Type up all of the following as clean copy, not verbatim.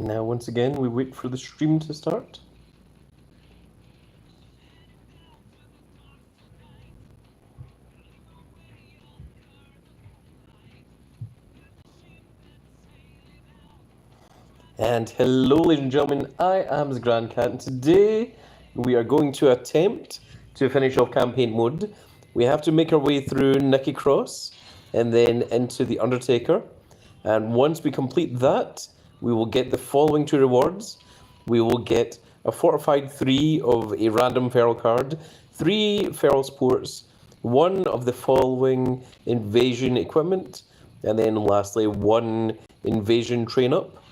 Now, once again, we wait for the stream to start. And hello, ladies and gentlemen, I am the Grand Cat, and today we are going to attempt to finish off campaign mode. We have to make our way through Niki Cross and then into the Undertaker. And once we complete that, we will get the following two rewards. We will get a fortified 3 of a random feral card, 3 feral sports, 1 of the following invasion equipment, and then lastly 1 invasion train up.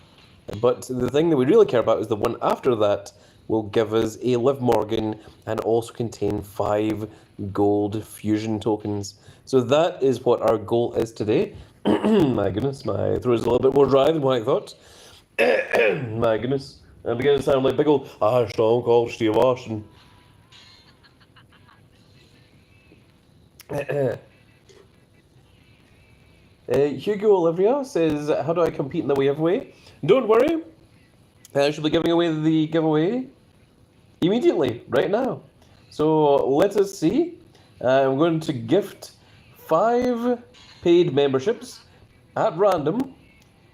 But the thing that we really care about is the one after that will give us a Liv Morgan and also contain 5 gold fusion tokens. So that is what our goal is today. My goodness, my throat is a little bit more dry than what I thought. My goodness, I'm beginning to sound like big old Stone Cold Steve Austin. Hugo Olivia says, how do I compete in the wave away? Don't worry, I should be giving away the giveaway immediately, right now. So let us see. I'm going to gift 5 paid memberships at random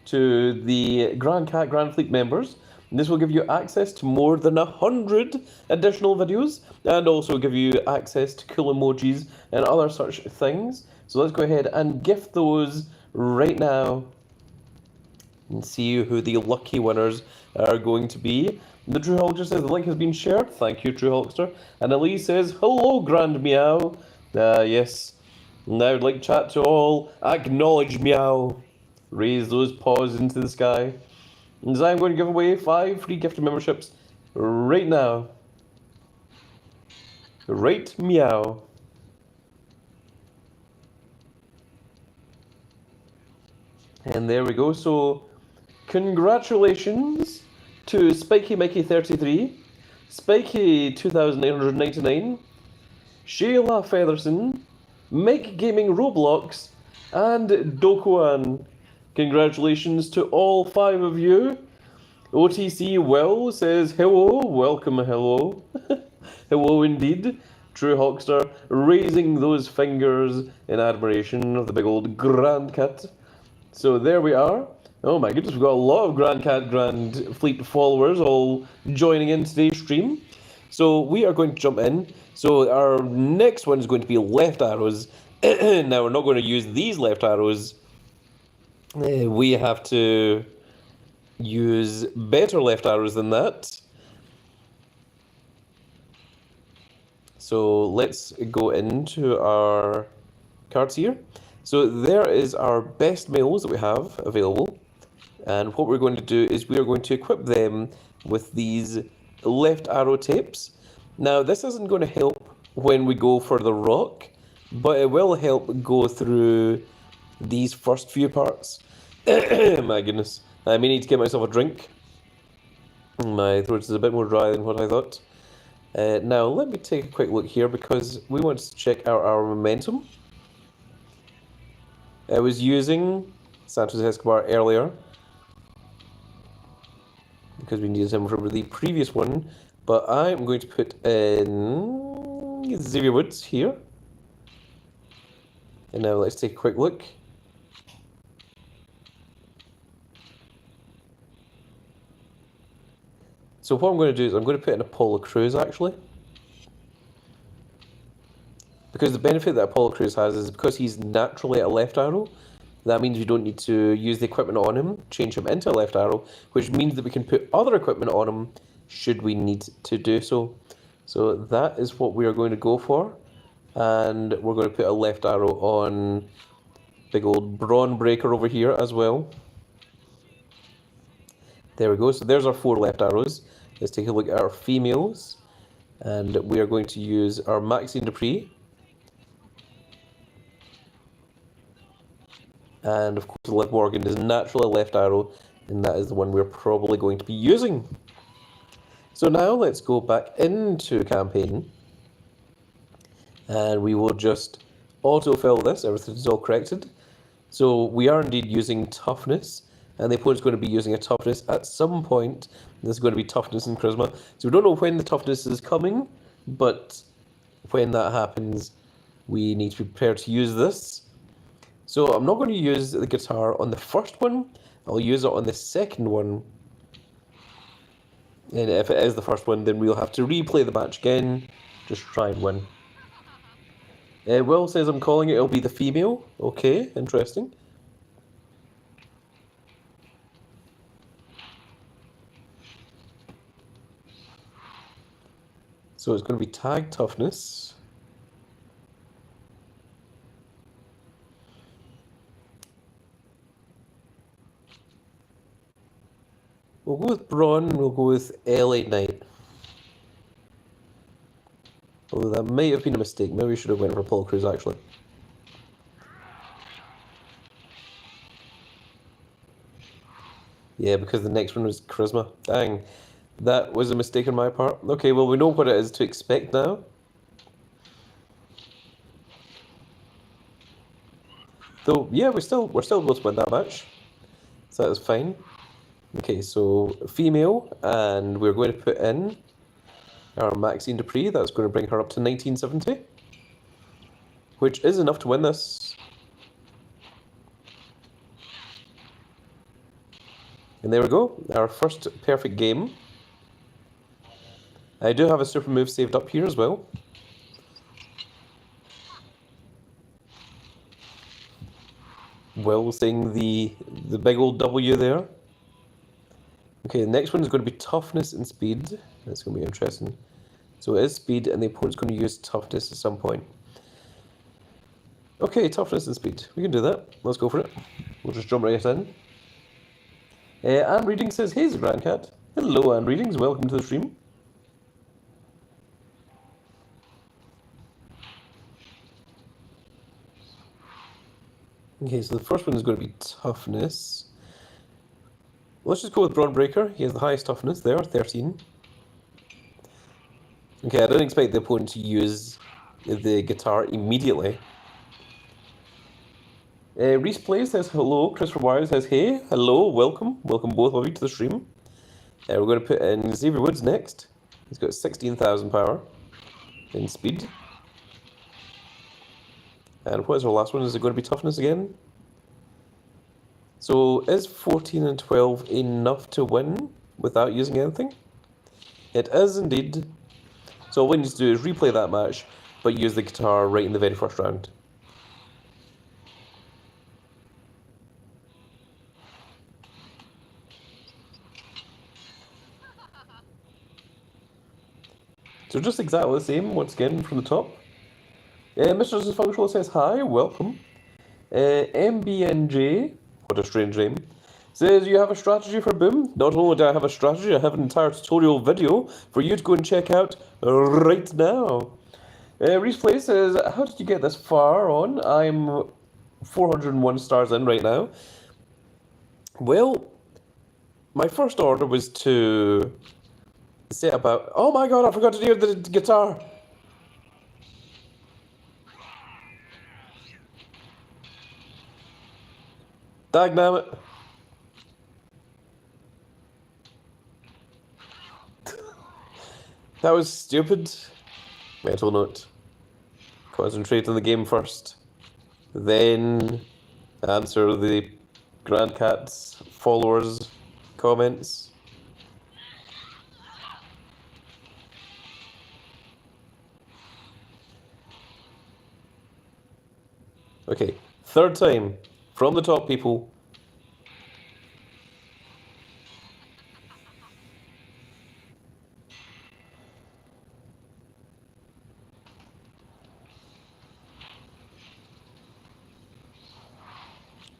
to the Grand Cat Grand Fleet members. This will give you access to more than 100 additional videos and also give you access to cool emojis and other such things. So let's go ahead and gift those right now and see who the lucky winners are going to be. The True Hulkster says the link has been shared. Thank you, True Hulkster. And Elise says, hello, Grand Meow. Yes. Now I'd like chat to all. Acknowledge Meow. Raise those paws into the sky. And I'm going to give away 5 free gifted memberships right now. Right Meow. And there we go. So, congratulations to Spiky Mickey 33, Spiky 2899, Sheila Featherson, Mike Gaming Roblox, and Dokuan. Congratulations to all 5 of you. OTC Will says hello, welcome, hello. Hello indeed. True Hulkster raising those fingers in admiration of the big old Grand Cat. So there we are. Oh my goodness, we've got a lot of Grand Cat Grand Fleet followers all joining in today's stream. So we are going to jump in. So our next one is going to be left arrows. Now we're not going to use these left arrows. We have to use better left arrows than that. So let's go into our cards here. So there is our best males that we have available. And what we're going to do is we are going to equip them with these left arrow tapes. Now this isn't going to help when we go for the rock, but it will help go through these first few parts. My goodness, I may need to get myself a drink. My throat is a bit more dry than what I thought. Now let me take a quick look here because we want to check out our momentum. I was using Santos Escobar earlier because we needed him for the previous one, but I'm going to put in Xavier Woods here. And now let's take a quick look. So what I'm going to do is I'm going to put in Apollo Crews actually. Because the benefit that Apollo Crews has is because he's naturally a left arrow, that means we don't need to use the equipment on him, change him into a left arrow, which means that we can put other equipment on him should we need to do so. So that is what we are going to go for. And we're going to put a left arrow on big old Brawn Breaker over here as well. There we go. So there's our 4 left arrows. Let's take a look at our females. And we are going to use our Maxine Dupree. And of course, Liv Morgan is naturally a left arrow, and that is the one we're probably going to be using. So now let's go back into campaign. And we will just autofill this, everything's all corrected. So we are indeed using toughness, and the opponent's going to be using a toughness at some point. This is going to be toughness and charisma. So we don't know when the toughness is coming, but when that happens, we need to be prepared to use this. So I'm not going to use the guitar on the first one. I'll use it on the second one. And if it is the first one, then we'll have to replay the match again. Just try and win. Will says I'm calling it, it'll be the female. Okay, interesting. So it's going to be tag toughness. We'll go with Braun, we'll go with LA Knight. Although that might have been a mistake. Maybe we should have went for Apollo Crews actually. Yeah, because the next one was charisma. Dang. That was a mistake on my part. Okay, well we know what it is to expect now. Though, yeah, we're still able to win that match. So that is fine. Okay, so female, and we're going to put in our Maxine Dupree. That's going to bring her up to 1970, which is enough to win this. And there we go, our first perfect game. I do have a super move saved up here as well. Will saying the big old W there. Okay, the next one is going to be toughness and speed. That's going to be interesting. So it is speed, and the opponent's going to use toughness at some point. Okay, toughness and speed. We can do that. Let's go for it. We'll just jump right in. Anne Reading says, hey, Grandcat. Hello, Anne Readings. Welcome to the stream. Okay, so the first one is going to be toughness. Let's just go with Braun Breaker. He has the highest toughness there, 13. Okay, I don't expect the opponent to use the guitar immediately. Reese Play says hello. Christopher Wire says hey. Hello, welcome. Welcome both of you to the stream. We're going to put in Xavier Woods next. He's got 16,000 power in speed. And what is our last one? Is it going to be toughness again? So is 14 and 12 enough to win without using anything? It is indeed. So all we need to do is replay that match, but use the guitar right in the very first round. So just exactly the same, once again, from the top. Mr. Dysfunctional says hi, welcome. MBNJ, what a strange name, says you have a strategy for Boom. Not only do I have a strategy, I have an entire tutorial video for you to go and check out right now. Reese Play says, how did you get this far on? I'm 401 stars in right now. Well, my first order was to say about... Oh my god, I forgot to do the guitar. Dagnammit. That was stupid. Mental note. Concentrate on the game first. Then answer the Grand Cat's followers' comments. Okay, third time. From the top, people.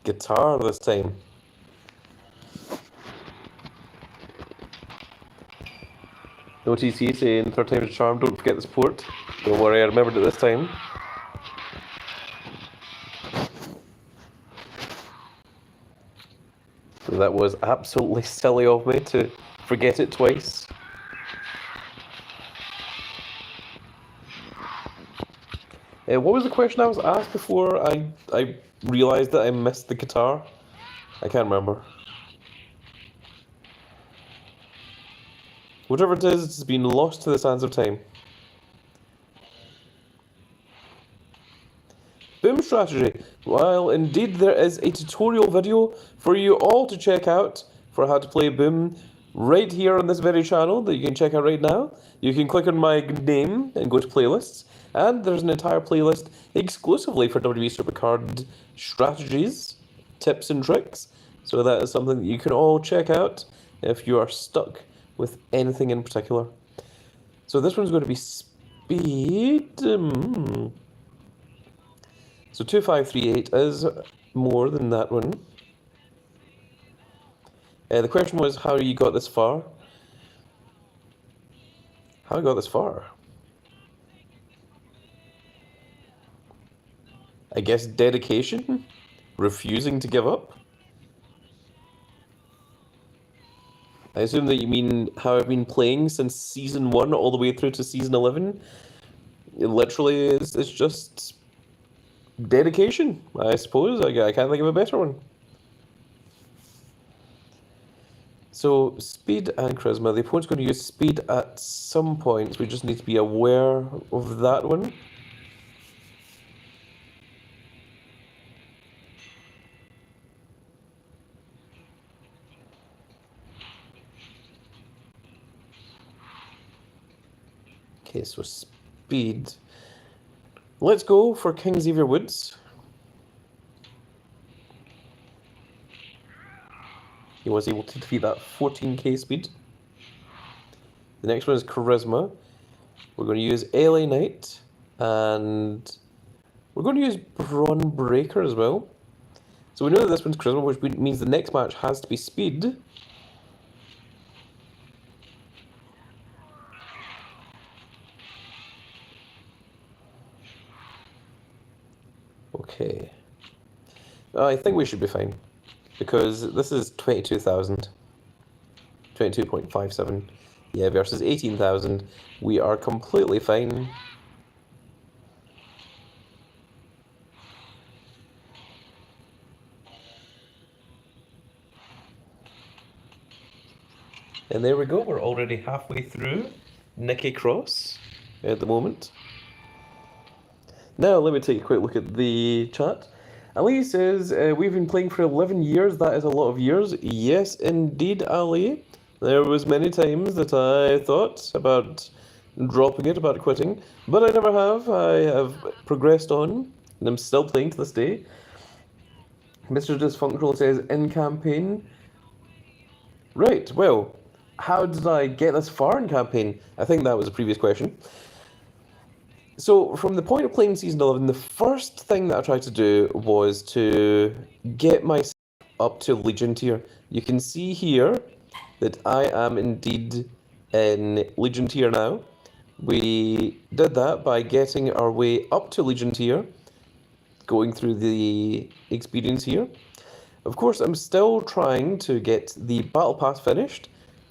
Guitar this time. OTC saying third time's a charm, don't forget the support. Don't worry, I remembered it this time. So that was absolutely silly of me to forget it twice. What was the question I was asked before I realised that I missed the guitar? I can't remember. Whatever it is, it's been lost to the sands of time. Boom strategy. While indeed there is a tutorial video for you all to check out for how to play Boom right here on this very channel that you can check out right now. You can click on my name and go to playlists, and there's an entire playlist exclusively for WWE Supercard strategies, tips and tricks. So that is something that you can all check out if you are stuck with anything in particular. So this one's going to be speed. So 2538 is more than that one. The question was how you got this far. How I got this far? I guess dedication? Refusing to give up? I assume that you mean how I've been playing since Season 1 all the way through to Season 11. It literally is just dedication, I suppose. I can't think of a better one. So, speed and charisma. The opponent's going to use speed at some point. We just need to be aware of that one. Okay, so speed. Let's go for King Xavier Woods. He was able to defeat that 14k speed. The next one is charisma. We're going to use LA Knight, and we're going to use Braun Breaker as well. So we know that this one's charisma, which means the next match has to be speed. Okay. I think we should be fine, because this is 22,000. 22.57. Yeah, versus 18,000. We are completely fine. And there we go, we're already halfway through Niki Cross at the moment. Now, let me take a quick look at the chat. Ali says, we've been playing for 11 years. That is a lot of years. Yes, indeed, Ali. There was many times that I thought about dropping it, about quitting, but I never have. I have progressed on, and I'm still playing to this day. Mr. Dysfunctional says, in campaign. Right, well, how did I get this far in campaign? I think that was a previous question. So, from the point of playing Season 11, the first thing that I tried to do was to get myself up to Legion tier. You can see here that I am indeed in Legion tier now. We did that by getting our way up to Legion tier, going through the experience here. Of course, I'm still trying to get the Battle Pass finished.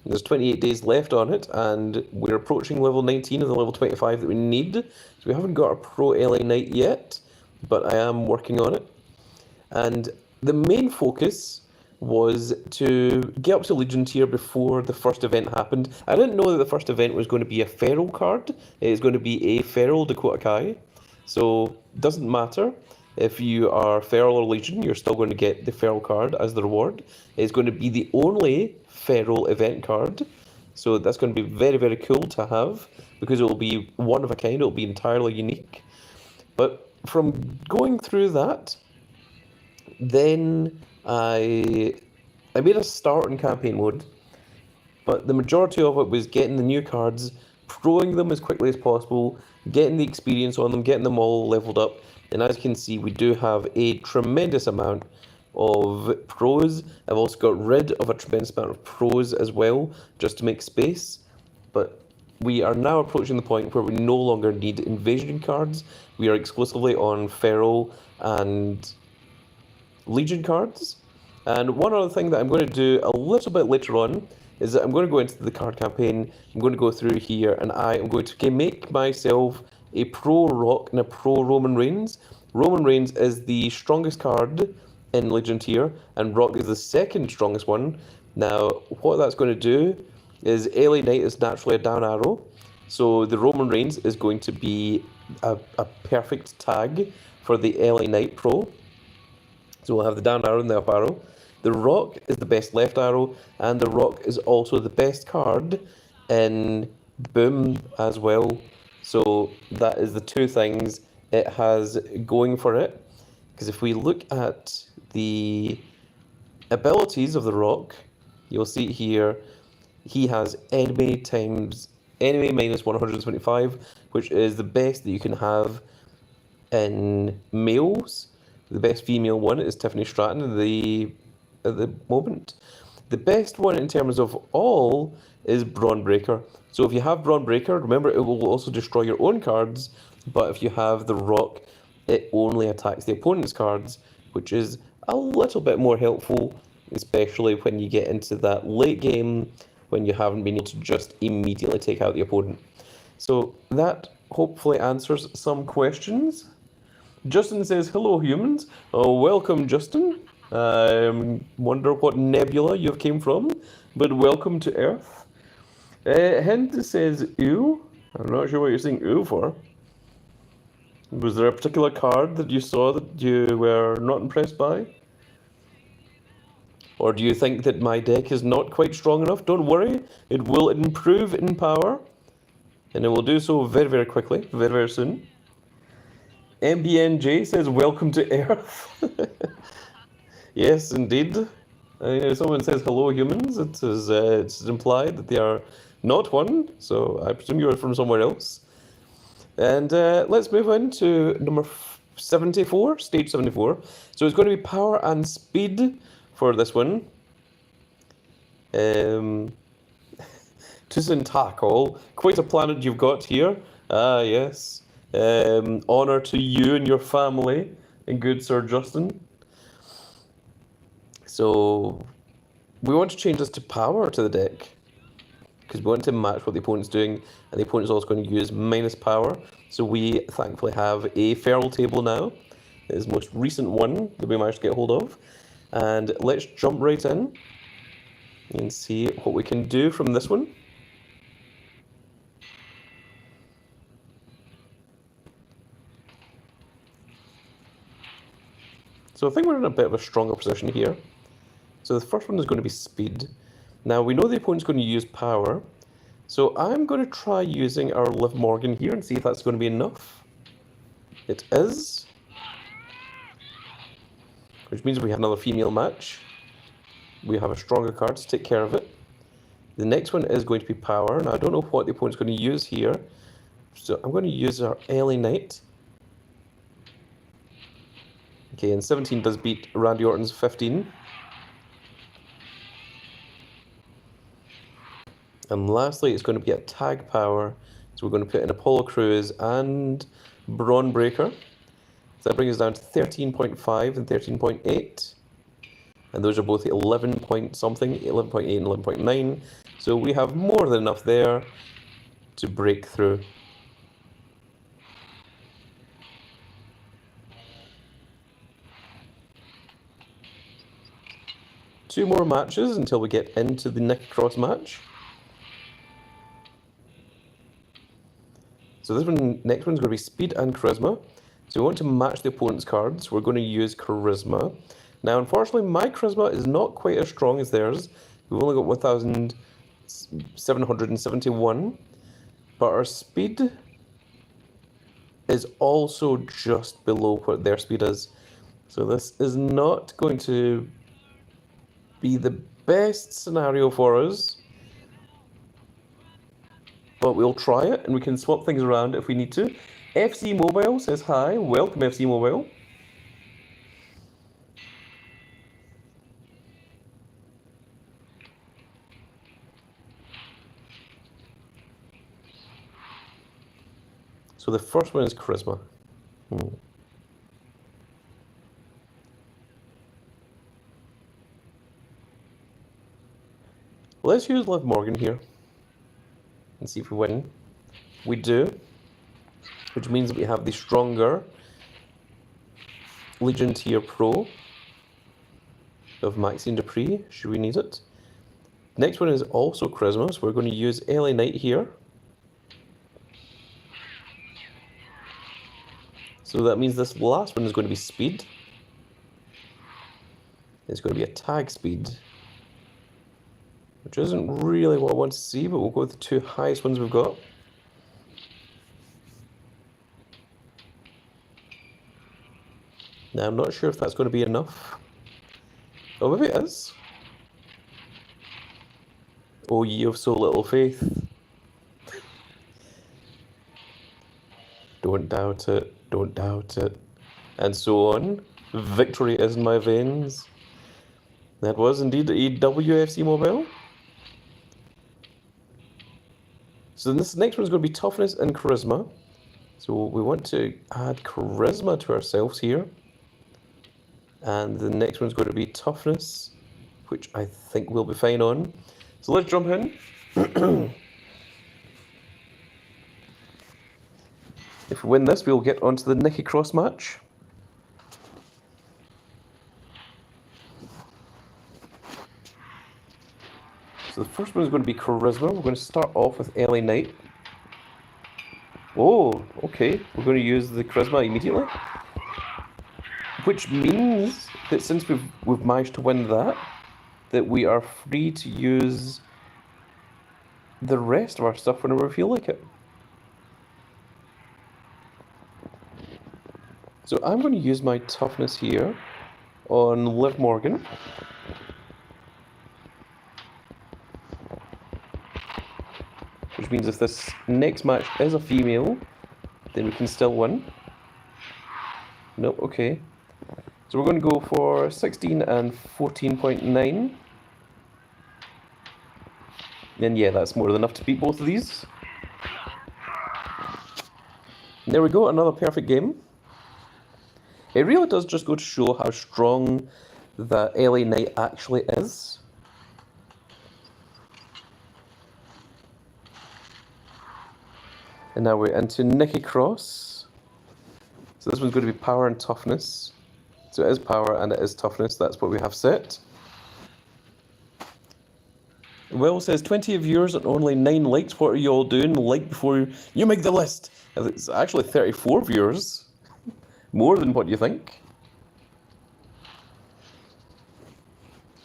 There's 28 days left on it, and we're approaching level 19 of the level 25 that we need. So we haven't got a Pro LA Knight yet, but I am working on it. And the main focus was to get up to Legion tier before the first event happened. I didn't know that the first event was going to be a Feral card. It's going to be a Feral Dakota Kai. So it doesn't matter if you are Feral or Legion, you're still going to get the Feral card as the reward. It's going to be the only Feral event card. So that's going to be very, very cool to have, because it will be one of a kind. It will be entirely unique. But from going through that, then I made a start in campaign mode, but the majority of it was getting the new cards, proing them as quickly as possible, getting the experience on them, getting them all leveled up. And as you can see, we do have a tremendous amount of pros. I've also got rid of a tremendous amount of pros as well, just to make space. But we are now approaching the point where we no longer need invasion cards. We are exclusively on Feral and Legion cards. And one other thing that I'm going to do a little bit later on is that I'm going to go into the card campaign. I'm going to go through here, and I am going to make myself a Pro Rock and a Pro Roman Reigns. Roman Reigns is the strongest card in Legion tier, and Rock is the second strongest one. Now, what that's going to do is LA Knight is naturally a down arrow. So the Roman Reigns is going to be a perfect tag for the LA Knight Pro. So we'll have the down arrow and the up arrow. The Rock is the best left arrow, and the Rock is also the best card in Boom as well. So that is the two things it has going for it. Because if we look at the abilities of the Rock, you'll see here he has enemy minus 125, which is the best that you can have in males. The best female one is Tiffany Stratton at the moment. The best one in terms of all is Braun Breaker. So if you have Braun Breaker, remember it will also destroy your own cards, but if you have the Rock, it only attacks the opponent's cards, which is a little bit more helpful, especially when you get into that late game when you haven't been able to just immediately take out the opponent. So that hopefully answers some questions. Justin says, hello humans. Oh, welcome Justin. I wonder what nebula you came from, but welcome to Earth. Hent says, ew. I'm not sure what you're saying ew for. Was there a particular card that you saw that you were not impressed by? Or do you think that my deck is not quite strong enough? Don't worry, it will improve in power. And it will do so very, very quickly, very, very soon. MBNJ says, welcome to Earth. Yes, indeed. Someone says, hello humans. It's implied that they are not one, so I presume you're from somewhere else. And let's move on to number 74, stage 74. So it's going to be power and speed for this one. Tusentakol, quite a planet you've got here. Ah, yes. Honor to you and your family, and good Sir Justin. So we want to change this to power to the deck, because we want to match what the opponent's doing, and the opponent's also going to use minus power. So we thankfully have a feral table now. It is the most recent one that we managed to get hold of. And let's jump right in and see what we can do from this one. So I think we're in a bit of a stronger position here. So the first one is going to be speed. Now we know the opponent's going to use power. So I'm going to try using our Liv Morgan here and see if that's going to be enough. It is. Which means we have another female match. We have a stronger card to take care of it. The next one is going to be power. Now I don't know what the opponent's going to use here. So I'm going to use our LA Knight. Okay, and 17 does beat Randy Orton's 15. And lastly, it's going to be a tag power. So we're going to put in Apollo Crews and Braun Breaker. So that brings us down to 13.5 and 13.8. And those are both 11 point something, 11.8 and 11.9. So we have more than enough there to break through. Two more matches until we get into the Niki Cross match. So this one, next one's going to be speed and charisma. So we want to match the opponent's cards. We're going to use charisma. Now, unfortunately, my charisma is not quite as strong as theirs. We've only got 1,771. But our speed is also just below what their speed is. So this is not going to be the best scenario for us. But we'll try it, and we can swap things around if we need to. FC Mobile says hi. Welcome, FC Mobile. So the first one is charisma. Let's use Liv Morgan here and see if we win. We do, which means we have the stronger Legion Tier Pro of Maxine Dupree, should we need it. Next one is also charisma, so we're going to use LA Knight here. So that means this last one is going to be speed. It's going to be attack speed, which isn't really what I want to see, but we'll go with the two highest ones we've got. Now, I'm not sure if that's going to be enough. Oh, maybe it is. Oh, ye of so little faith. Don't doubt it, don't doubt it. And so on. Victory is in my veins. That was indeed a WFC mobile. So this next one's going to be toughness and charisma. So we want to add charisma to ourselves here. And the next one's going to be toughness, which I think we'll be fine on. So let's jump in. If we win this, we'll get onto the Niki Cross match. So the first one is going to be charisma. We're going to start off with LA Knight. Oh, okay. We're going to use the charisma immediately. Which means that since we've managed to win that we are free to use the rest of our stuff whenever we feel like it. So I'm going to use my toughness here on Liv Morgan. Which means if this next match is a female, then we can still win. Nope, okay. So we're going to go for 16 and 14.9. And yeah, that's more than enough to beat both of these. There we go, another perfect game. It really does just go to show how strong the LA Knight actually is. And now we're into Niki Cross. So this one's going to be power and toughness. So it is power and it is toughness, that's what we have set. Will says 20 viewers and only 9 likes. What are you all doing? Like before you make the list. It's actually 34 viewers. More than what you think.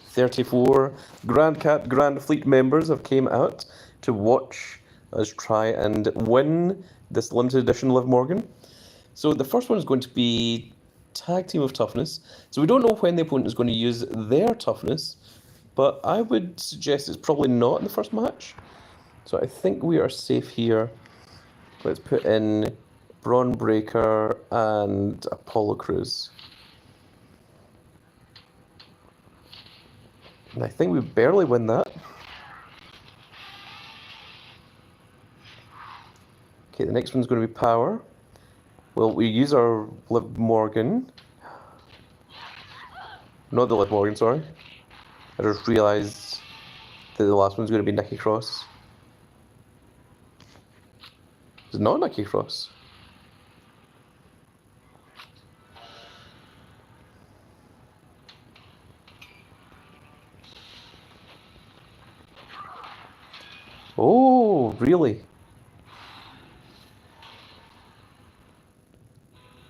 34 Grand Cat Grand Fleet members have came out to watch us try and win this limited edition Liv Morgan. So the first one is going to be Tag Team of Toughness. So we don't know when the opponent is going to use their toughness, but I would suggest it's probably not in the first match. So I think we are safe here. Let's put in Braun Breaker and Apollo Crews. And I think we barely win that. Okay, the next one's going to be power. Well, we use our Liv Morgan. Not the Liv Morgan, sorry. I just realised that the last one's going to be Niki Cross. It's not Niki Cross. Oh, really?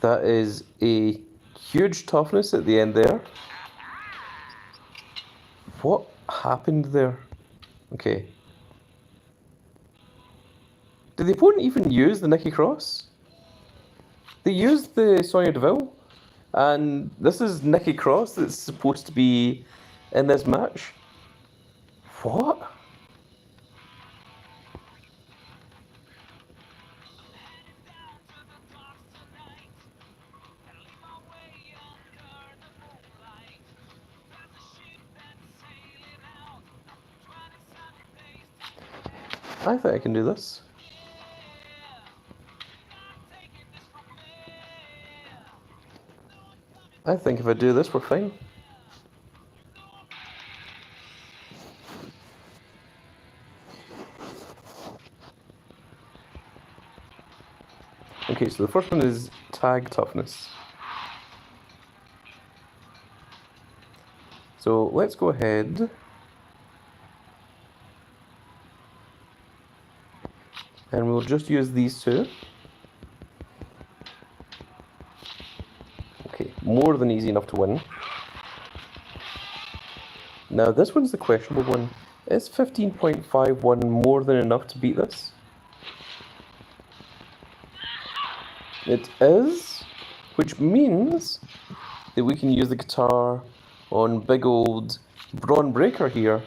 That is a huge toughness at the end there. What happened there? Okay. Did the opponent even use the Niki Cross? They used the Sonya Deville. And this is Niki Cross that's supposed to be in this match. What? I think I can do this. I think if I do this, we're fine. Okay, so the first one is tag toughness. So let's go ahead And we'll just use these two. Okay, more than easy enough to win. Now this one's the questionable one. Is 15.51 more than enough to beat this? It is, which means that we can use the guitar on big old Braun Breaker here.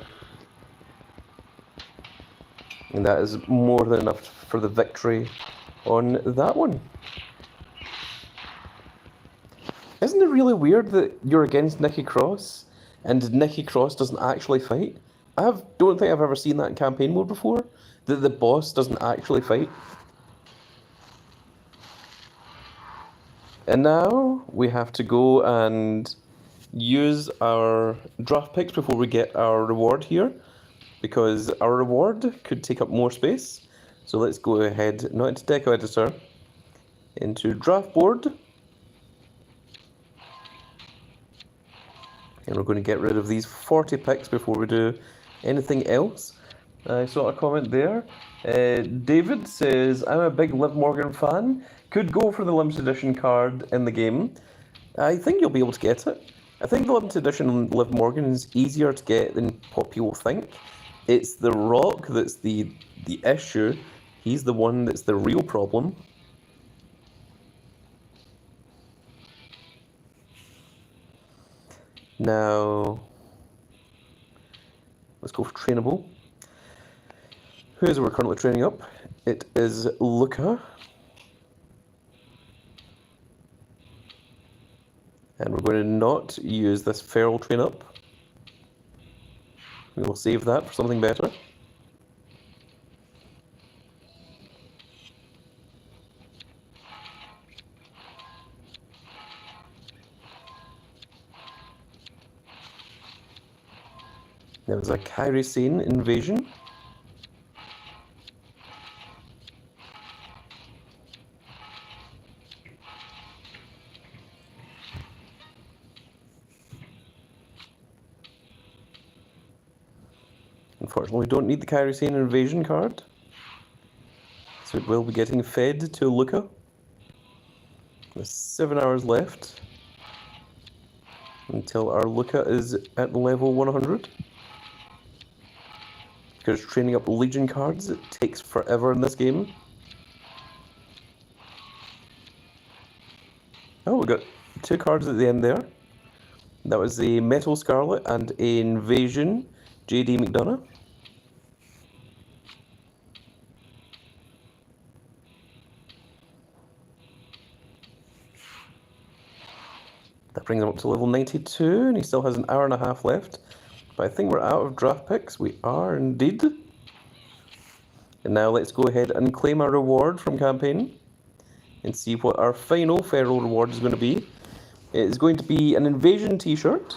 And that is more than enough for the victory on that one. Isn't it really weird that you're against Niki Cross and Niki Cross doesn't actually fight? I don't think I've ever seen that in campaign mode before, that the boss doesn't actually fight. And now we have to go and use our draft picks before we get our reward here, because our reward could take up more space. So let's go ahead, not into Deco Editor, into Draft Board. And we're going to get rid of these 40 picks before we do anything else. I saw a comment there. David says, I'm a big Liv Morgan fan. Could go for the limited edition card in the game. I think you'll be able to get it. I think the limited edition Liv Morgan is easier to get than what people think. It's The Rock that's the issue. He's the one that's the real problem. Now, let's go for trainable. Who is it we're currently training up? It is Luca. And we're going to not use this feral train up. We will save that for something better. There was a Kairi Sane invasion. Unfortunately, we don't need the Kairi Sane invasion card. So it will be getting fed to Luca. There's 7 hours left until our Luca is at level 100. Because training up Legion cards, it takes forever in this game. Oh, we got 2 cards at the end there. That was a Metal Scarlet and an Invasion, JD McDonough. That brings him up to level 92, and he still has an hour and a half left. But I think we're out of draft picks. We are indeed. And now let's go ahead and claim our reward from campaign and see what our final feral reward is going to be. It is going to be an Invasion t-shirt.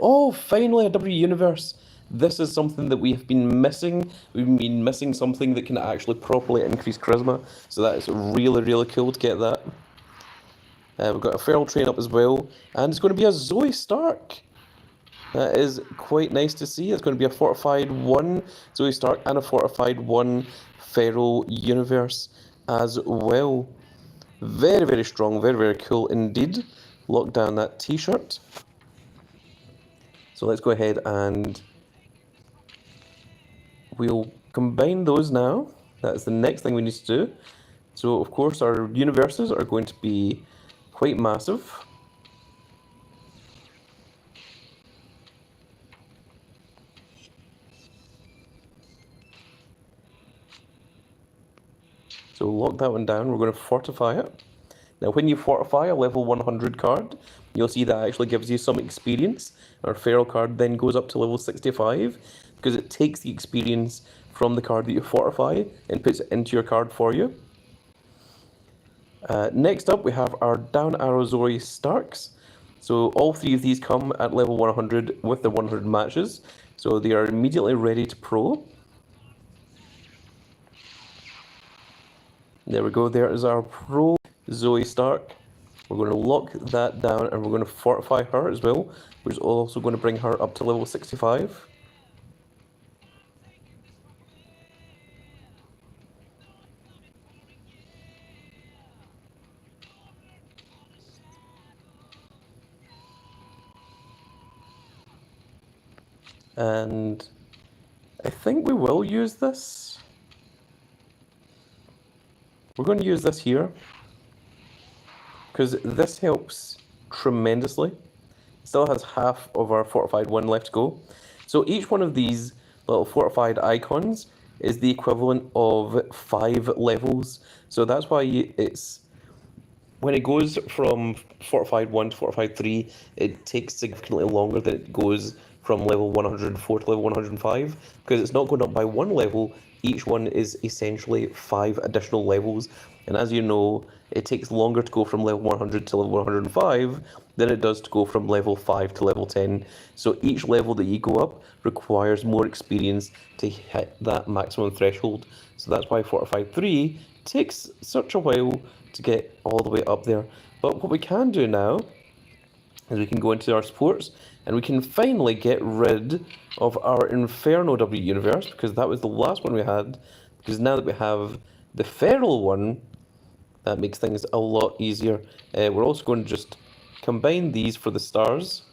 Oh, finally a WWE Universe. This is something that we have been missing. We've been missing something that can actually properly increase charisma. So that is really, really cool to get that. We've got a feral train up as well. And it's going to be a Zoe Stark. That is quite nice to see. It's going to be a fortified 1 Zoe Stark and a fortified 1 Feral Universe as well. Very, very strong. Very, very cool indeed. Lock down that t-shirt. So let's go ahead and we'll combine those now. That's the next thing we need to do. So of course our universes are going to be quite massive. So lock that one down. We're going to fortify it. Now when you fortify a level 100 card, you'll see that actually gives you some experience. Our feral card then goes up to level 65 because it takes the experience from the card that you fortify and puts it into your card for you. Next up we have our down arrow Zoe Starks. So all 3 of these come at level 100 with the 100 matches. So they are immediately ready to pro. There we go, there is our pro Zoe Stark. We're going to lock that down and we're going to fortify her as well, which is also going to bring her up to level 65. And I think we will use this. We're going to use this here because this helps tremendously. Still has half of our fortified one left to go. So each one of these little fortified icons is the equivalent of 5 levels. So that's why it's, when it goes from fortified 1 to fortified 3, it takes significantly longer than it goes from level 104 to level 105, because it's not going up by 1 level. Each one is essentially 5 additional levels, and as you know, it takes longer to go from level 100 to level 105 than it does to go from level 5 to level 10. So each level that you go up requires more experience to hit that maximum threshold. So that's why Fortified 3 takes such a while to get all the way up there. But what we can do now is we can go into our sports and we can finally get rid of our Inferno W Universe, because that was the last one we had. Because now that we have the Feral one, that makes things a lot easier. We're also going to just combine these for the stars.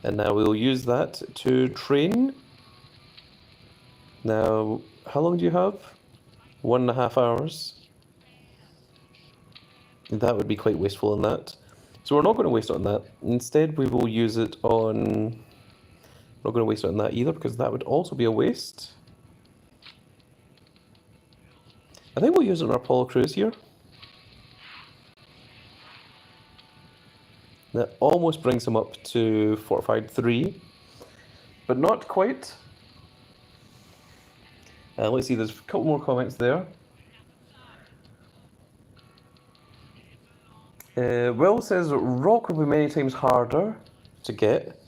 And now we'll use that to train. Now, how long do you have? 1.5 hours. That would be quite wasteful on that. So we're not going to waste it on that. Instead, we will use it on... We're not going to waste it on that either, because that would also be a waste. I think we'll use it on our Apollo Crews here. That almost brings him up to Fortified 3, but not quite. Let's see, there's a couple more comments there. Will says, Rock will be many times harder to get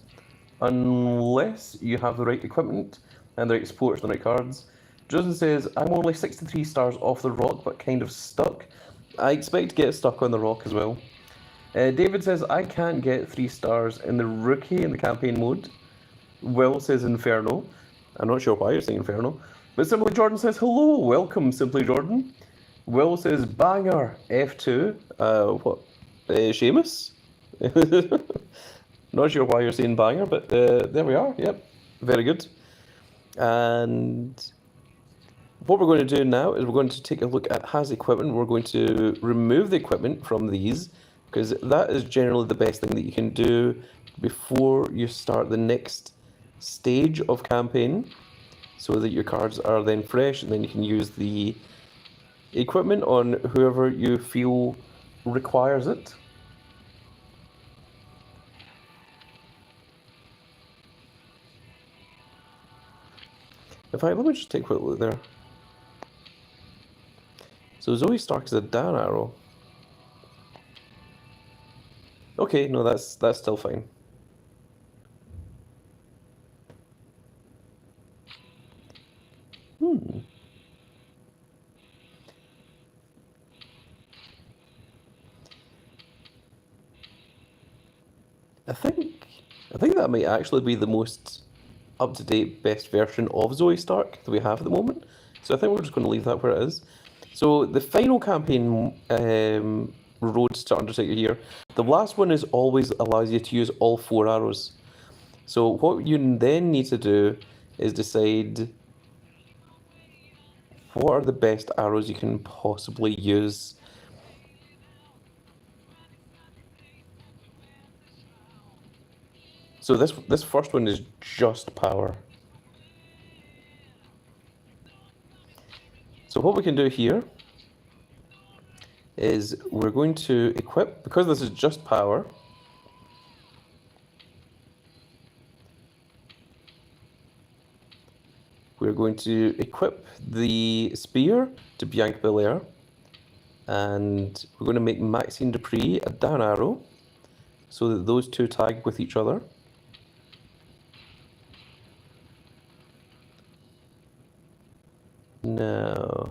unless you have the right equipment and the right sports and the right cards. Justin says, I'm only 63 stars off the Rock, but kind of stuck. I expect to get stuck on the Rock as well. David says, I can't get 3 stars in the Rookie in the campaign mode. Will says Inferno. I'm not sure why you're saying Inferno. But Simply Jordan says, hello, welcome, Simply Jordan. Will says, banger, F2. What? Seamus? Not sure why you're saying banger, but there we are. Yep, very good. And what we're going to do now is we're going to take a look at has equipment. We're going to remove the equipment from these, because that is generally the best thing that you can do before you start the next stage of campaign, so that your cards are then fresh, and then you can use the equipment on whoever you feel requires it. In fact, let me just take a quick look there. So Zoe Stark is a down arrow. Okay, no, that's still fine. I think that might actually be the most up-to-date best version of Zoe Stark that we have at the moment. So I think we're just going to leave that where it is. So the final campaign road to Undertaker here, the last one is always allows you to use all 4 arrows. So what you then need to do is decide what are the best arrows you can possibly use. So this first one is just power. So what we can do here is we're going to equip, because this is just power, we're going to equip the spear to Bianca Belair, and we're going to make Maxine Dupree a down arrow, so that those two tag with each other. Now,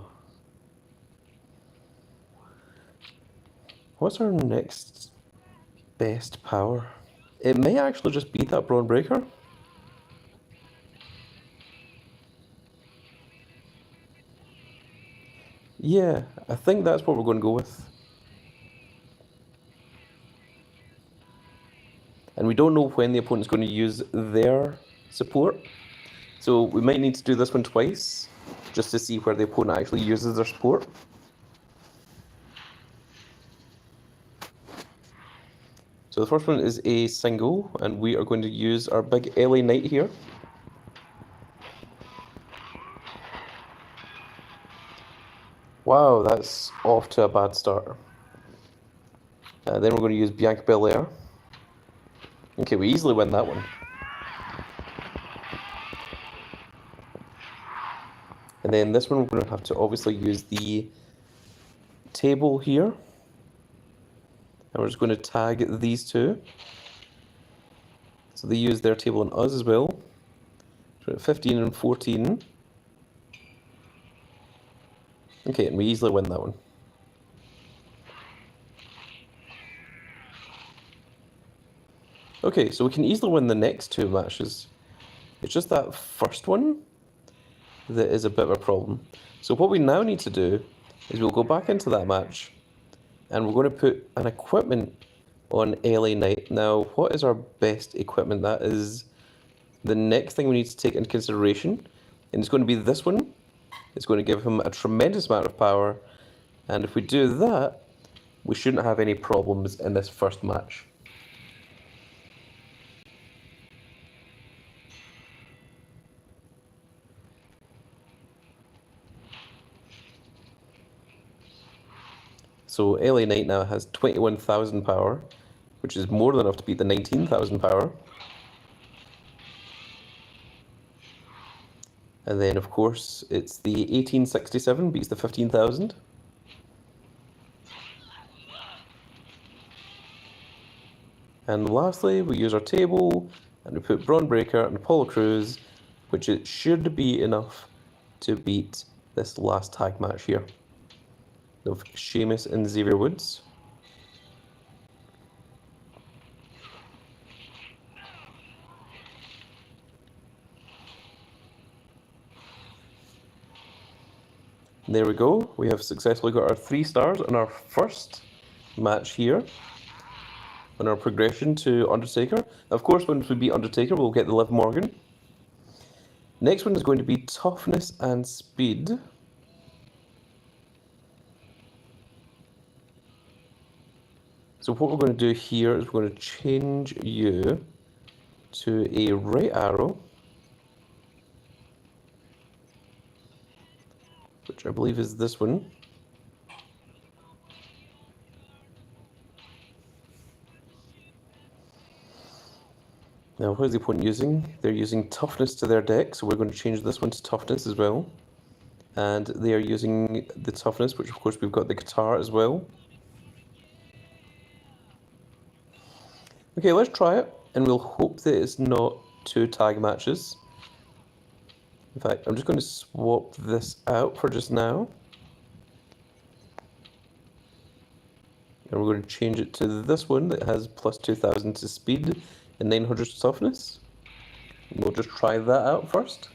what's our next best power? It may actually just be that Brawn Breaker. Yeah, I think that's what we're going to go with. and we don't know when the opponent's going to use their support. So we might need to do this one twice, just to see where the opponent actually uses their support. So the first one is a single, and we are going to use our big LA Knight here. Wow, that's off to a bad start. Then we're going to use Bianca Belair. Okay, we easily win that one. And then this one we're going to have to obviously use the table here. And we're just going to tag these two. So they use their table on us as well. So 15 and 14. Okay, and we easily win that one. Okay, so we can easily win the next two matches. It's just that first one that is a bit of a problem. So what we now need to do is we'll go back into that match and we're going to put an equipment on LA Knight. Now, what is our best equipment? That is the next thing we need to take into consideration. And it's going to be this one. It's going to give him a tremendous amount of power. And if we do that, we shouldn't have any problems in this first match. So LA Knight now has 21,000 power, which is more than enough to beat the 19,000 power. And then, of course, it's the 1867 beats the 15,000. And lastly, we use our table, and we put Braun Breaker and Apollo Crews, which it should be enough to beat this last tag match here of Sheamus and Xavier Woods. There we go. We have successfully got our 3 stars on our first match here on our progression to Undertaker. Of course, once we beat Undertaker, we'll get the Liv Morgan. Next one is going to be toughness and speed. So what we're going to do here is we're going to change you to a right arrow, which I believe is this one. Now, what is the opponent using? They're using toughness to their deck, so we're going to change this one to toughness as well. And they are using the toughness, which of course we've got the guitar as well. Okay, let's try it, and we'll hope that it's not 2 tag matches. In fact, I'm just going to swap this out for just now. And we're going to change it to this one that has plus 2,000 to speed and 900 to toughness. And we'll just try that out first.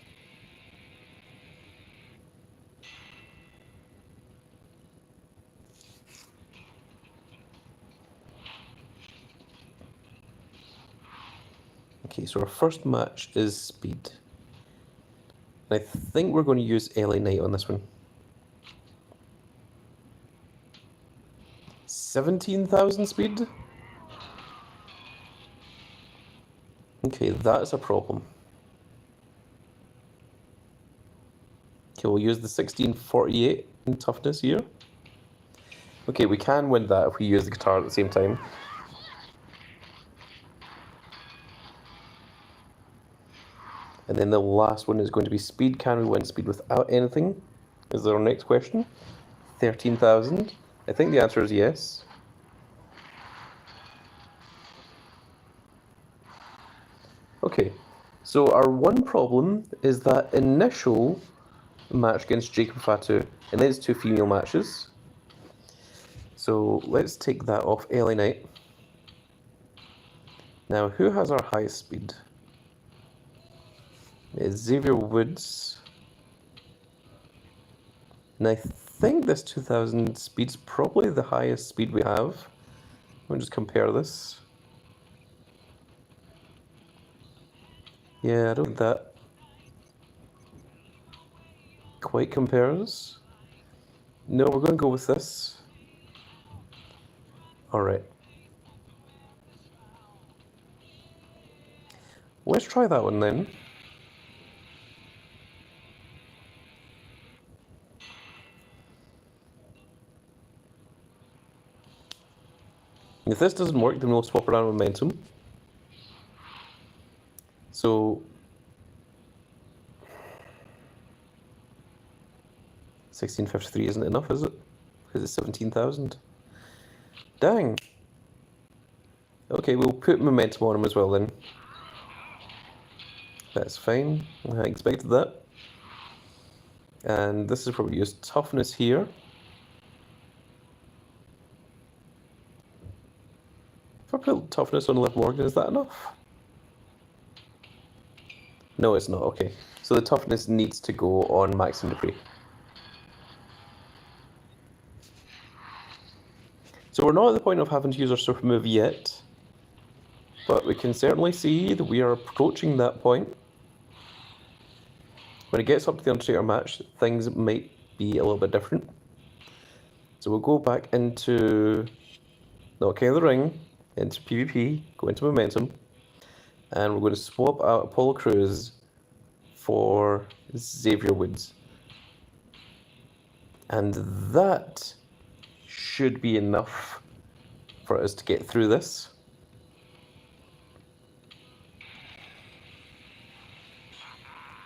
Okay, so our first match is speed. And I think we're going to use LA Knight on this one. 17,000 speed? Okay, that's a problem. Okay, we'll use the 1648 in toughness here. Okay, we can win that if we use the guitar at the same time. And then the last one is going to be speed. Can we win speed without anything? Is our next question. 13,000. I think the answer is yes. Okay, so our one problem is that initial match against Jacob Fatu, and then it's 2 female matches. So let's take that off LA Knight. Now, who has our highest speed? It's Xavier Woods. And I think this 2,000 speed's probably the highest speed we have. Let me just compare this. Yeah, I don't think that quite compares. No, we're going to go with this. Alright. Let's try that one then. If this doesn't work, then we'll swap around momentum. So 1653 isn't enough, is it? Because it's 17,000. Dang. Okay, we'll put momentum on him as well then. That's fine. I expected that. And this is probably use toughness here. If I put toughness on Liv Morgan, is that enough? No, it's not. Okay. So the toughness needs to go on Max and Dupree. So we're not at the point of having to use our super move yet. But we can certainly see that we are approaching that point. When it gets up to the Undertaker match, things might be a little bit different. So we'll go back into Not King of the Ring, into PvP, go into Momentum, and we're going to swap out Apollo Crews for Xavier Woods. And that should be enough for us to get through this.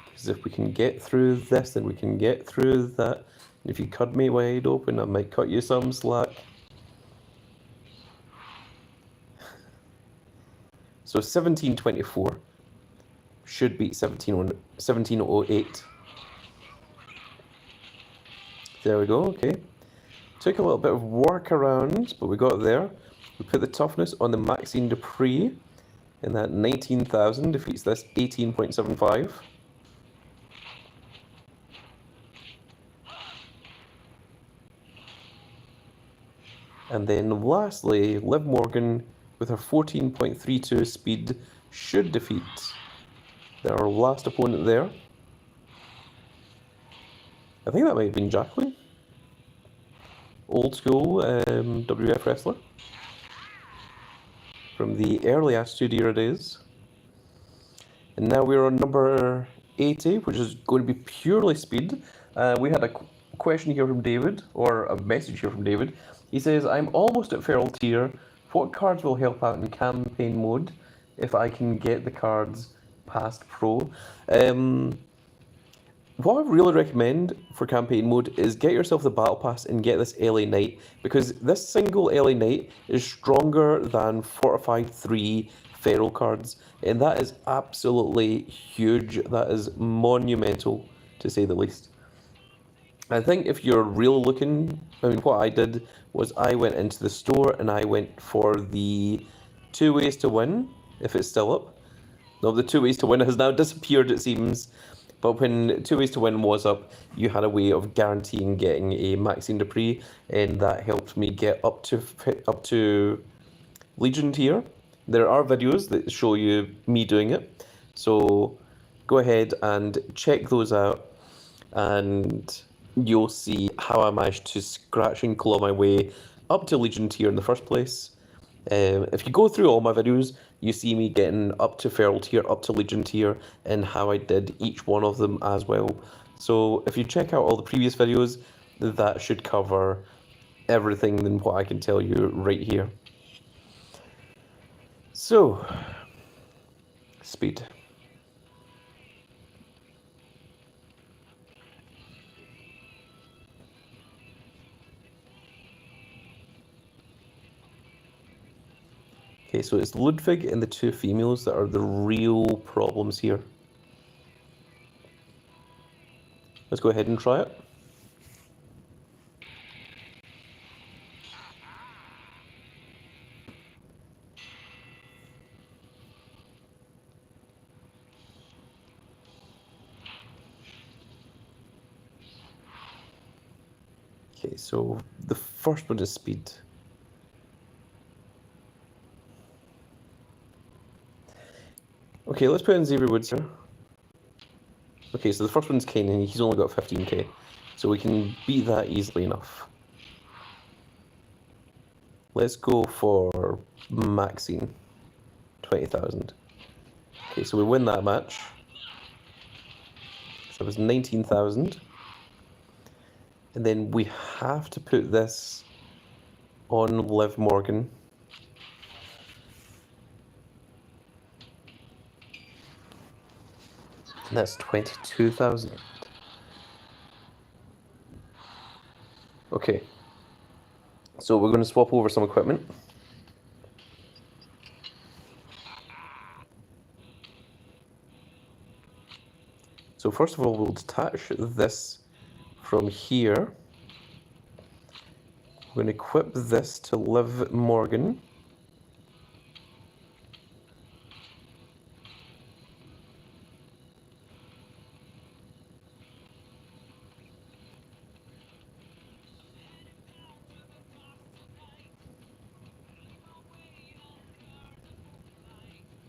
Because if we can get through this, then we can get through that. And if you cut me wide open, I might cut you some slack. So 1724 should beat 1708. There we go, okay. Took a little bit of work around, but we got there. We put the toughness on the Maxine Dupree, and that 19,000 defeats this 18.75. And then lastly, Liv Morgan with her 14.32 speed should defeat our last opponent there. I think that might have been Jacqueline. Old school WF wrestler. From the early Attitude Era days. And now we're on number 80, which is going to be purely speed. We had a question here from David, or a message here from David. He says, I'm almost at Feral Tier. What cards will help out in campaign mode if I can get the cards past Pro? What I really recommend for campaign mode is get yourself the Battle Pass and get this LA Knight, because this single LA Knight is stronger than Fortified 3 Feral cards, and that is absolutely huge. That is monumental, to say the least. I think if you're really looking, I mean, what I did was I went into the store and I went for the 2 ways to win, if it's still up. No, the 2 ways to win has now disappeared, it seems. But when 2 ways to win was up, you had a way of guaranteeing getting a Maxine Dupree, and that helped me get up to Legion tier. There are videos that show you me doing it, so go ahead and check those out, and you'll see how I managed to scratch and claw my way up to Legion tier in the first place. If you go through all my videos, you see me getting up to Feral tier, up to Legion tier, and how I did each one of them as well. So if you check out all the previous videos, that should cover everything than what I can tell you right here. So, speed. Okay, so it's Ludwig and the 2 females that are the real problems here. Let's go ahead and try it. Okay, so the first one is speed. Okay, let's put in Xavier Woods here. Okay, so the first one's Kane, and he's only got 15k. So we can beat that easily enough. Let's go for Maxine. 20,000. Okay, so we win that match. So it was 19,000. And then we have to put this on Liv Morgan. And that's 22,000. Okay. So we're going to swap over some equipment. So first of all, we'll detach this from here. We're going to equip this to Liv Morgan.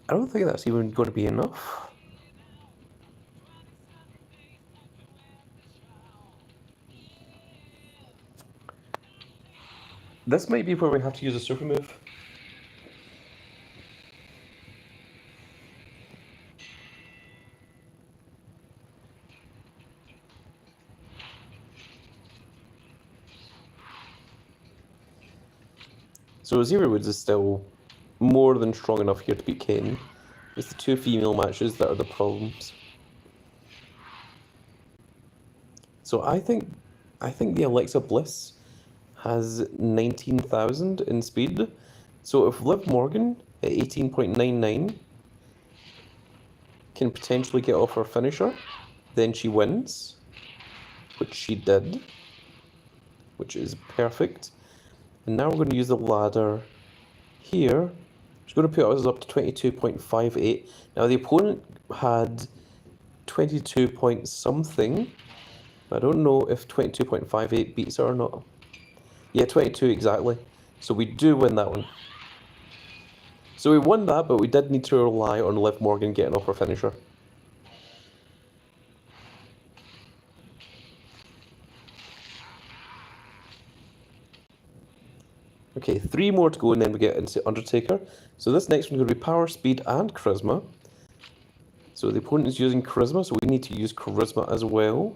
I don't think that's even going to be enough. This might be where we have to use a super move. So Xavier Woods is still more than strong enough here to beat Kane. It's the two female matches that are the problems. So I think the Alexa Bliss has 19,000 in speed. So if Liv Morgan at 18.99 can potentially get off her finisher, then she wins, which she did, which is perfect. And now we're going to use the ladder here. It's going to put us up to 22.58. Now the opponent had 22 point something. I don't know if 22.58 beats her or not. Yeah, 22 exactly. So we do win that one. So we won that, but we did need to rely on Liv Morgan getting off her finisher. Okay, 3 more to go and then we get into Undertaker. So this next one's going to be power, speed, and charisma. So the opponent is using charisma, so we need to use charisma as well.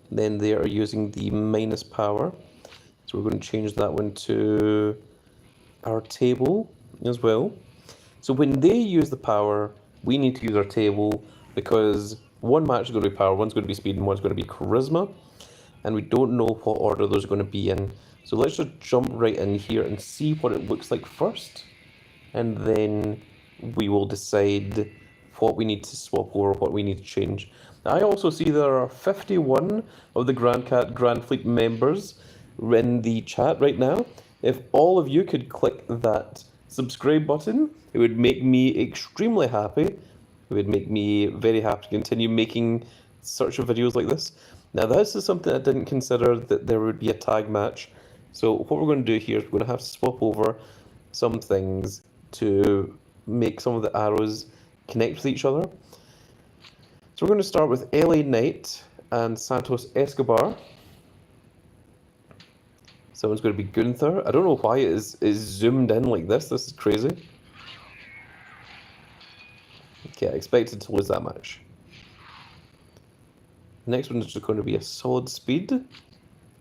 And then they are using the minus power. So we're going to change that one to our table as well. So when they use the power, we need to use our table because one match is going to be power, one's going to be speed, and one's going to be charisma. And we don't know what order those are going to be in. So let's just jump right in here and see what it looks like first. And then we will decide what we need to swap over, what we need to change. I also see there are 51 of the Grand Fleet members in the chat right now. If all of you could click that subscribe button, it would make me extremely happy. It would make me very happy to continue making such videos like this. Now this is something I didn't consider, that there would be a tag match. So what we're going to do here is we're going to have to swap over some things to make some of the arrows connect with each other. So we're going to start with LA Knight and Santos Escobar. Someone's going to be Gunther. I don't know why it is zoomed in like this. This is crazy. Okay, I expected to lose that match. The next one is just going to be a solid speed.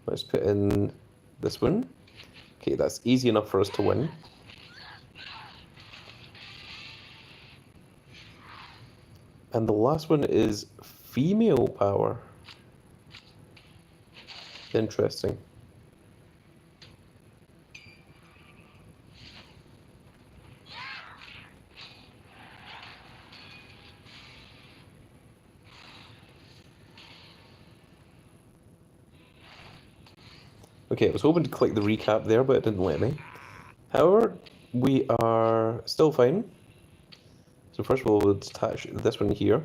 Let's put in this one. Okay, that's easy enough for us to win. And the last one is female power. Interesting. Okay, I was hoping to click the recap there, but it didn't let me. However, we are still fine. So first of all, we'll detach this one here.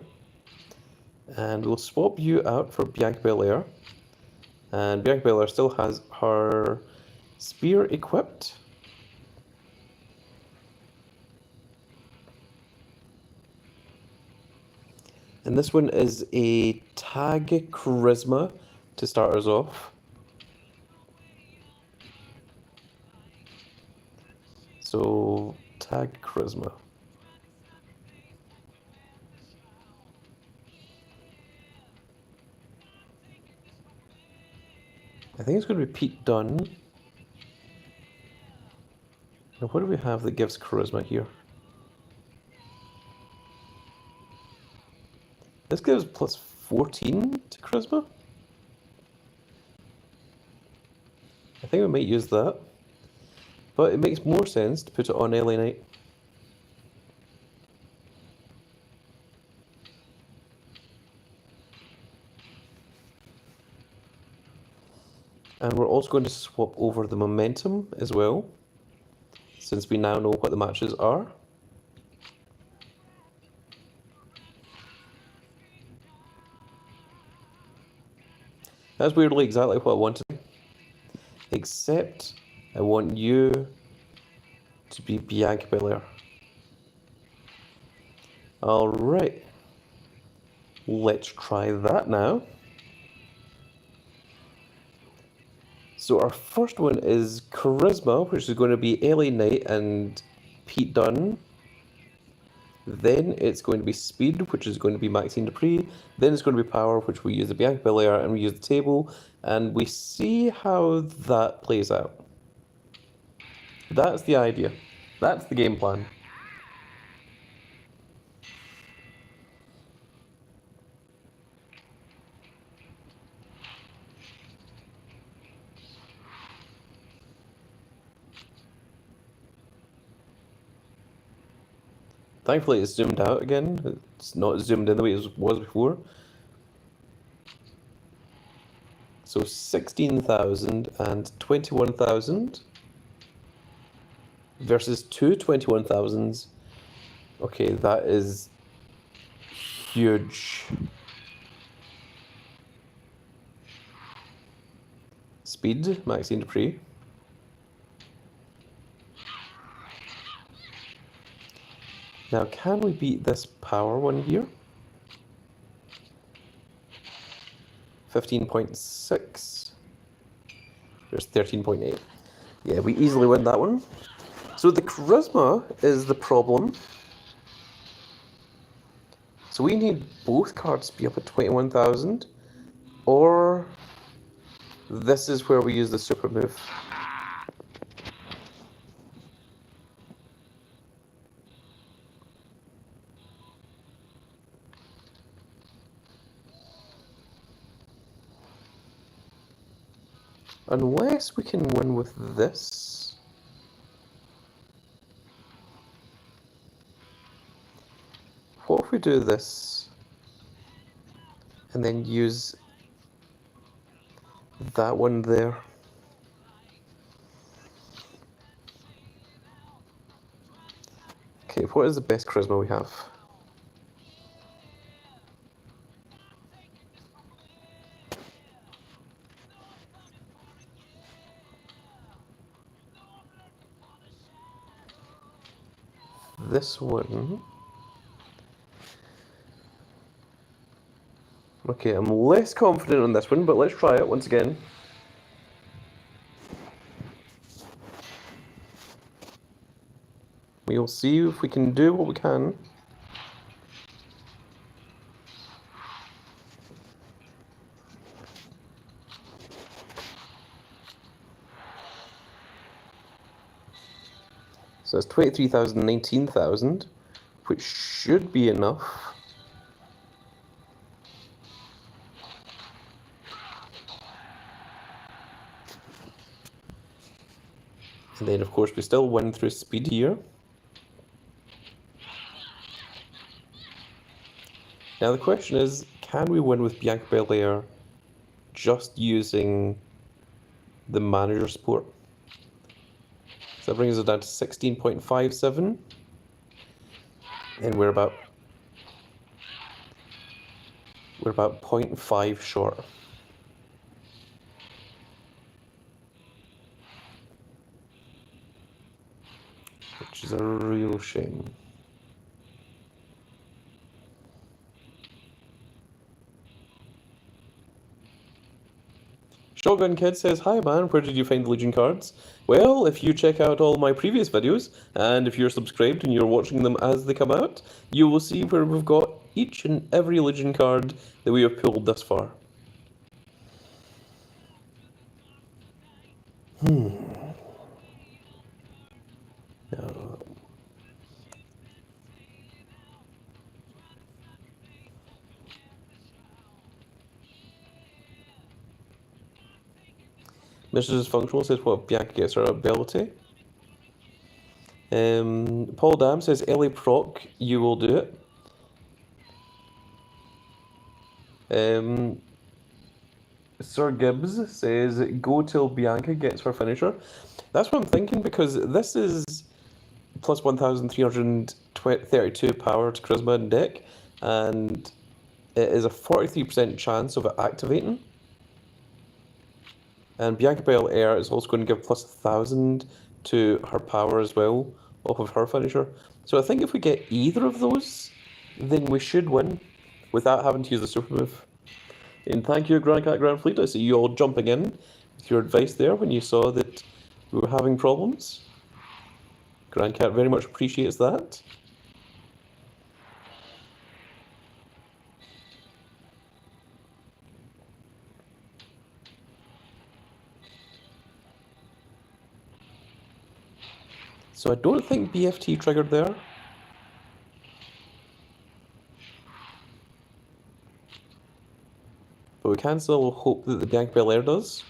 And we'll swap you out for Bianca Belair. And Bianca Belair still has her spear equipped. And this one is a tag charisma to start us off. So, tag charisma. I think it's going to be Pete Dunne. Now, what do we have that gives charisma here? This gives plus 14 to charisma. I think we might use that. But it makes more sense to put it on LA Knight. And we're also going to swap over the momentum as well, since we now know what the matches are. That's weirdly exactly what I wanted. Except I want you to be Bianca Belair. Alright. Let's try that now. So our first one is Charisma, which is going to be LA Knight and Pete Dunne. Then it's going to be Speed, which is going to be Maxine Dupree. Then it's going to be Power, which we use the Bianca Belair, and we use the table. And we see how that plays out. That's the idea. That's the game plan. Thankfully it's zoomed out again. It's not zoomed in the way it was before. So 16,000 and 21,000 versus two 21,000s. Okay, that is huge. Speed, Maxine Dupree. Now, can we beat this power one here? 15.6. There's 13.8. Yeah, we easily win that one. So the charisma is the problem. So we need both cards to be up at 21,000, or this is where we use the super move. Unless we can win with this. What if we do this and then use that one there? Okay, what is the best charisma we have? This one. Okay, I'm less confident on this one, but let's try it once again. We'll see if we can do what we can. So that's 23,000, 19,000, which should be enough. And then, of course, we still win through speed here. Now the question is, can we win with Bianca Belair just using the manager support? So that brings us down to 16.57. And we're about 0.5 short. Which is a real shame. Shotgun Kid says, "Hi man, where did you find the Legion cards?" Well, if you check out all my previous videos, and if you're subscribed and you're watching them as they come out, you will see where we've got each and every Legion card that we have pulled thus far. No. Mrs. Functional says what Bianca gets her ability. Paul Dam says, "Ellie Proc, you will do it." Sir Gibbs says, "Go till Bianca gets her finisher." That's what I'm thinking, because this is plus 1,332 power to Charisma and Deck, and it is a 43% chance of it activating. And Bianca Belair is also going to give plus 1,000 to her power as well, off of her finisher. So I think if we get either of those, then we should win, without having to use the super move. And thank you, Grand Cat Grand Fleet. I see you all jumping in with your advice there when you saw that we were having problems. Grand Cat very much appreciates that. So I don't think BFT triggered there. But we can still hope that the Bianca Belair does.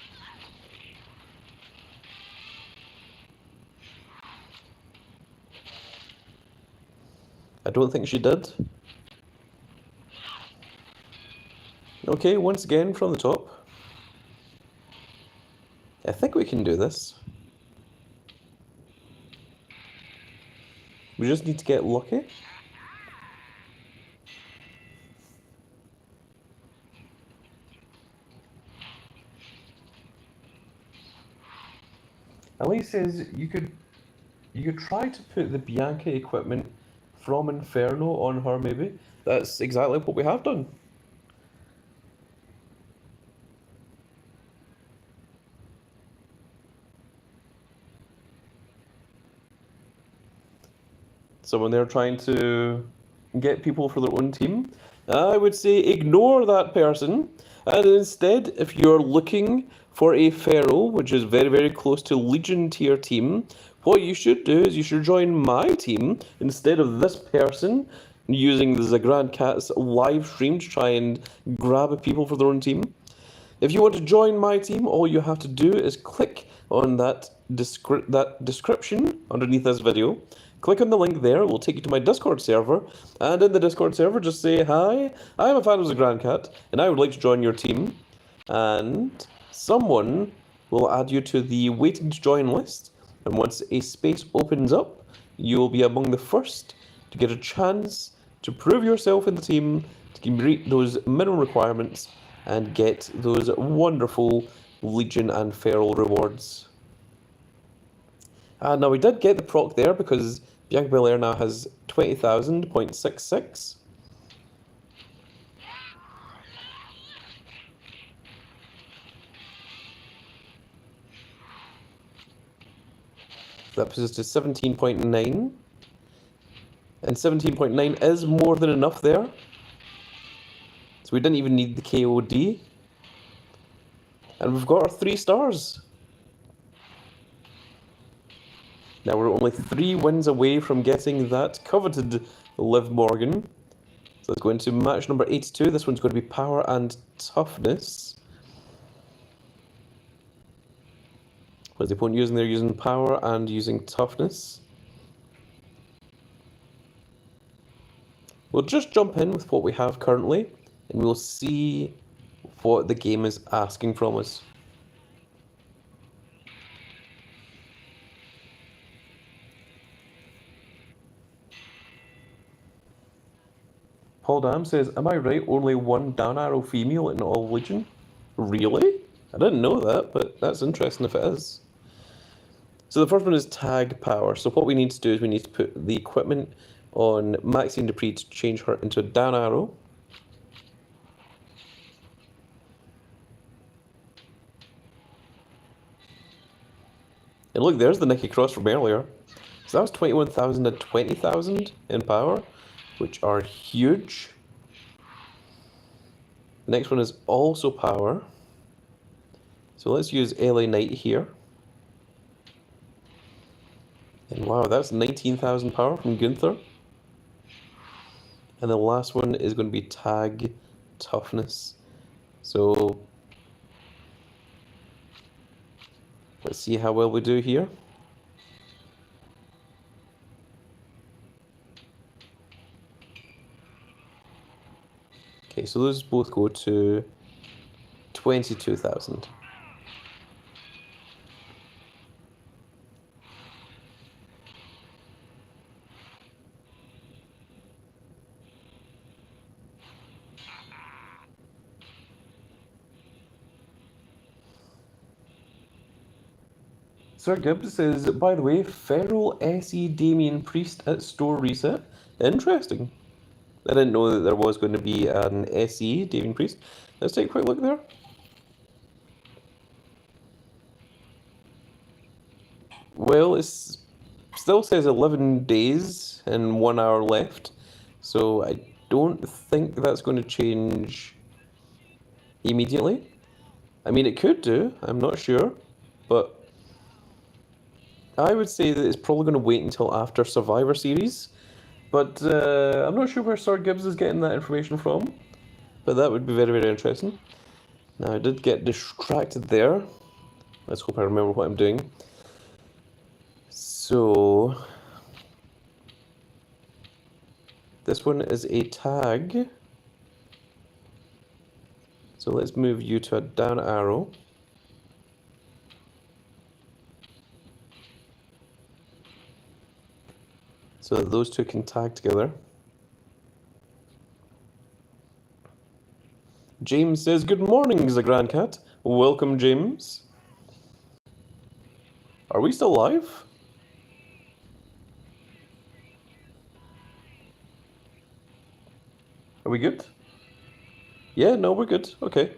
I don't think she did. Okay, once again from the top. I think we can do this. We just need to get lucky. Ellie says you could try to put the Bianca equipment from Inferno on her, maybe. That's exactly what we have done. Someone there trying to get people for their own team. I would say ignore that person, and instead, if you're looking for a Pharaoh, which is very, very close to Legion tier team, what you should do is you should join my team instead of this person using the Grand Cat's live stream to try and grab people for their own team. If you want to join my team, all you have to do is click on that description underneath this video. Click on the link there, it will take you to my Discord server, and in the Discord server just say, "Hi, I'm a fan of the Grand Cat, and I would like to join your team," and someone will add you to the waiting to join list, and once a space opens up, you will be among the first to get a chance to prove yourself in the team, to meet those minimum requirements, and get those wonderful Legion and Feral rewards. Now we did get the proc there because Bianca Belair now has 20,000.66. That puts us to 17.9. And 17.9 is more than enough there. So we didn't even need the KOD. And we've got our 3 stars. Now we're only 3 wins away from getting that coveted Liv Morgan. So let's go into match number 82. This one's going to be power and toughness. What's the opponent using? They're using power and using toughness. We'll just jump in with what we have currently, and we'll see what the game is asking from us. Paul Dam says, "Am I right? Only one down arrow female in all Legion?" Really? I didn't know that, but that's interesting if it is. So the first one is tag power. So what we need to do is we need to put the equipment on Maxine Dupree to change her into a down arrow. And look, there's the Niki Cross from earlier. So that was 21,000 and 20,000 in power, which are huge. The next one is also power. So let's use LA Knight here. And wow, that's 19,000 power from Gunther. And the last one is going to be tag toughness. So let's see how well we do here. Okay, so those both go to 22,000. Sir Gibbs says, by the way, Feral SE Damien Priest at store reset. Interesting. I didn't know that there was going to be an SE Damien Priest. Let's take a quick look there. Well, it still says 11 days and 1 hour left. So I don't think that's going to change immediately. I mean, it could do. I'm not sure. But I would say that it's probably going to wait until after Survivor Series. But I'm not sure where Sir Gibbs is getting that information from. But that would be very, very interesting. Now, I did get distracted there. Let's hope I remember what I'm doing. So, this one is a tag. So let's move you to a down arrow. So that those two can tag together. James says, good morning, Zagrandcat. Welcome, James. Are we still live? Are we good? Yeah, no, we're good. Okay.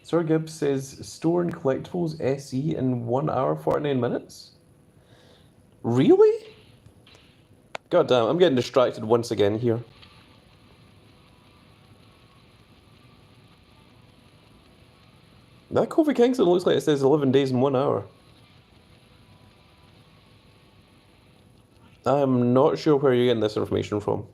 Sir Gibbs says, store and collectibles SE in 1 hour, 49 minutes? Really? God damn, I'm getting distracted once again here. That Kofi Kingston looks like it says 11 days and 1 hour. I'm not sure where you're getting this information from.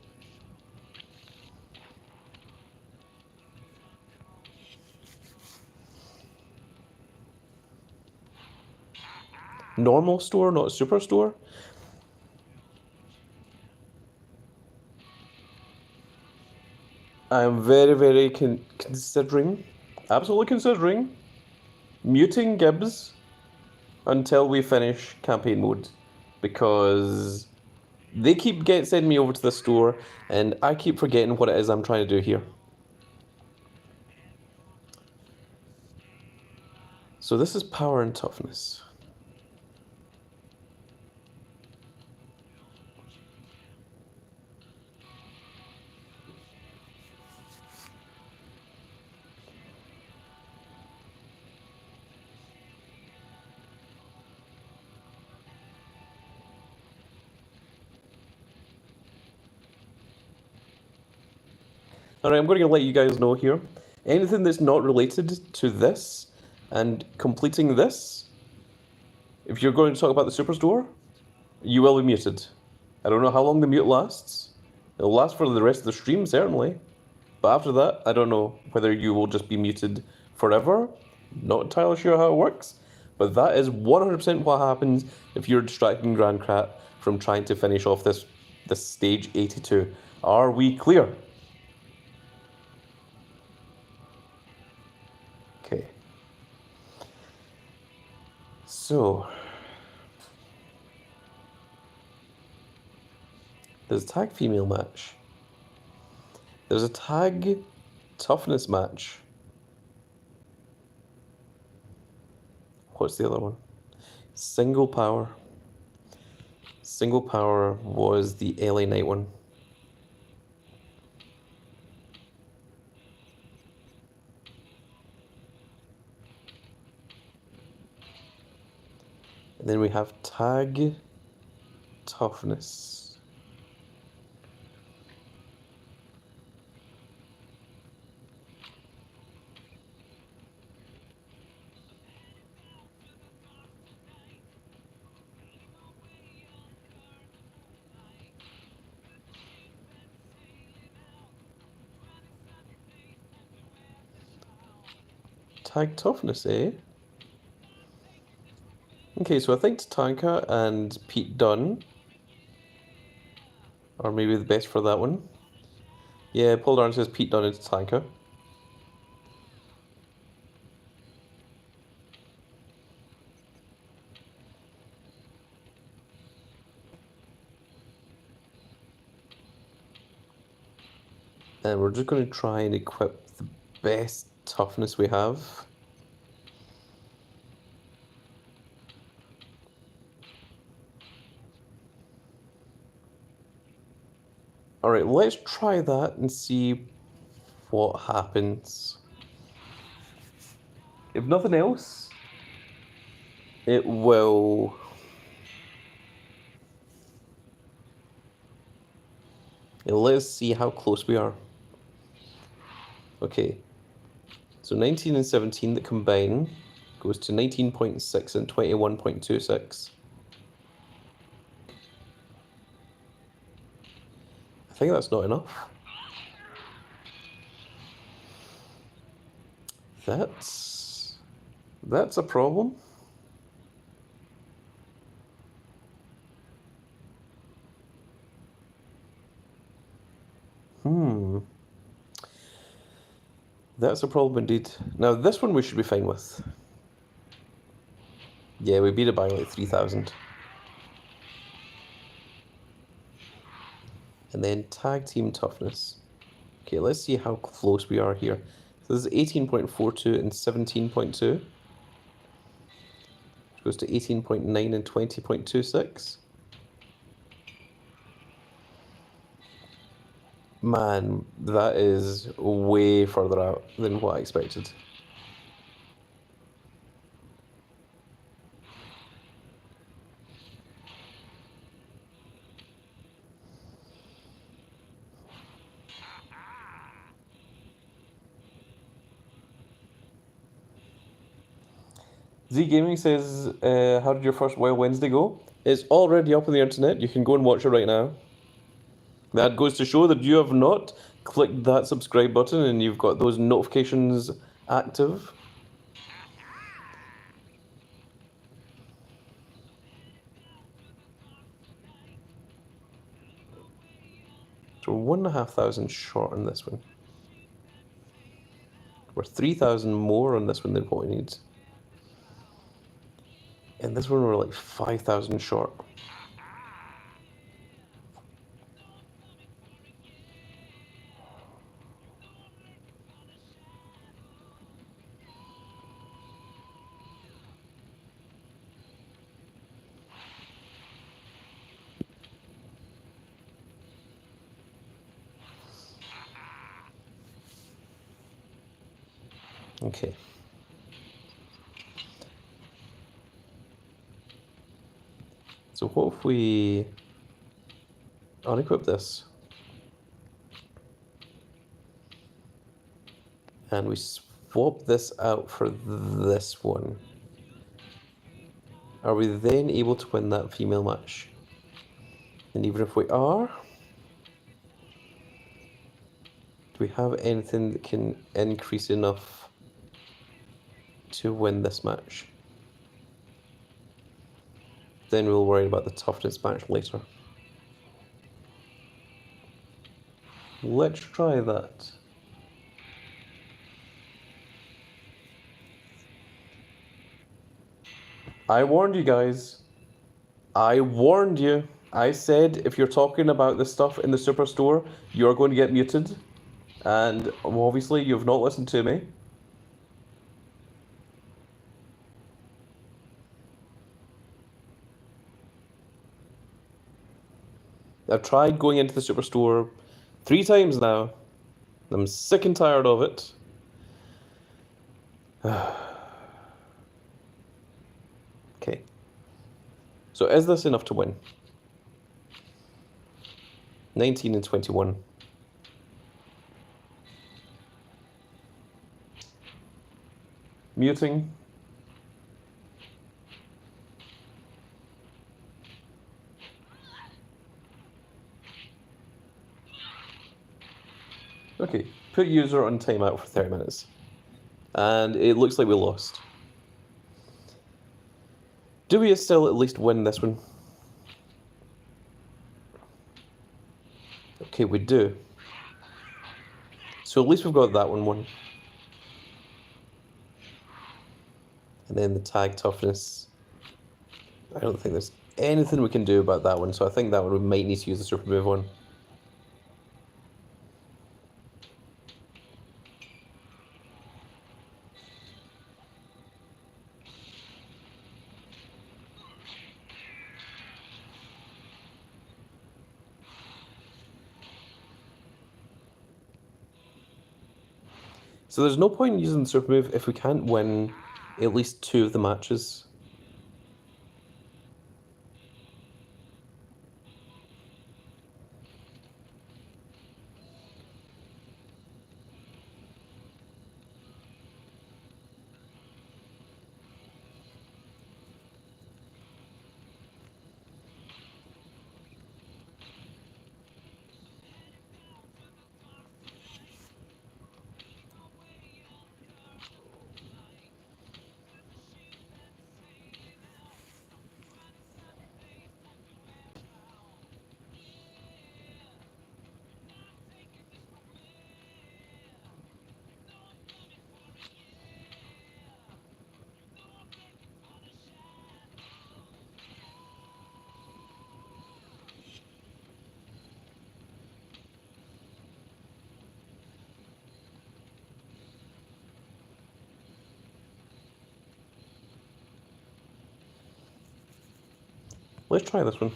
Normal store, not superstore? I'm very, very considering, absolutely considering, muting Gibbs until we finish campaign mode. Because they keep sending me over to the store, and I keep forgetting what it is I'm trying to do here. So this is power and toughness. Alright, I'm going to let you guys know here. Anything that's not related to this and completing this, if you're going to talk about the Superstore, you will be muted. I don't know how long the mute lasts. It'll last for the rest of the stream, certainly. But after that, I don't know whether you will just be muted forever. Not entirely sure how it works. But that is 100% what happens if you're distracting Grand Krat from trying to finish off this stage 82. Are we clear? Okay. So, there's a tag female match. There's a tag toughness match. What's the other one? Single power. Single power was the LA Knight one. And then we have tag toughness. Tag toughness, eh? Okay, so I think Tatanka and Pete Dunne are maybe the best for that one. Yeah, Paul Darn says Pete Dunne and Tatanka. And we're just going to try and equip the best toughness we have. Alright, let's try that and see what happens. If nothing else, it will... Let's see how close we are. Okay, so 19 and 17 that combine goes to 19.6 and 21.26. I think that's not enough. That's a problem. That's a problem indeed. Now this one we should be fine with. Yeah, we beat it by like 3,000. And then tag team toughness. Okay, let's see how close we are here. So this is 18.42 and 17.2. Which goes to 18.9 and 20.26. Man, that is way further out than what I expected. Z Gaming says, how did your first Wild Wednesday go? It's already up on the internet. You can go and watch it right now. That goes to show that you have not clicked that subscribe button and you've got those notifications active. So we're 1,500 short on this one. We're 3,000 more on this one than what we need. And this one we're like 5,000 short. Okay. So what if we unequip this? And we swap this out for this one. Are we then able to win that female match? And even if we are, do we have anything that can increase enough to win this match? Then we'll worry about the toughness match later. Let's try that. I warned you guys. I warned you. I said if you're talking about this stuff in the Superstore, you're going to get muted. And obviously you've not listened to me. I've tried going into the superstore 3 times now. I'm sick and tired of it. Okay. So is this enough to win? 19 and 21. Muting. Okay, put user on timeout for 30 minutes. And it looks like we lost. Do we still at least win this one? Okay, we do. So at least we've got that one won. And then the tag toughness. I don't think there's anything we can do about that one, so I think that one we might need to use the super move on. So there's no point in using the super move if we can't win at least 2 of the matches. Let's try this one.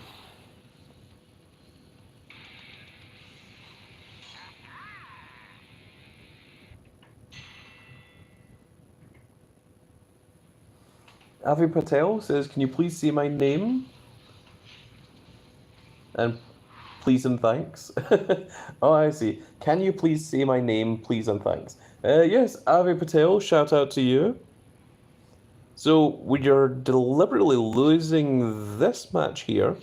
Avi Patel says, can you please say my name? And please and thanks. Oh, I see. Can you please say my name, please and thanks? Yes, Avi Patel, shout out to you. So we are deliberately losing this match here.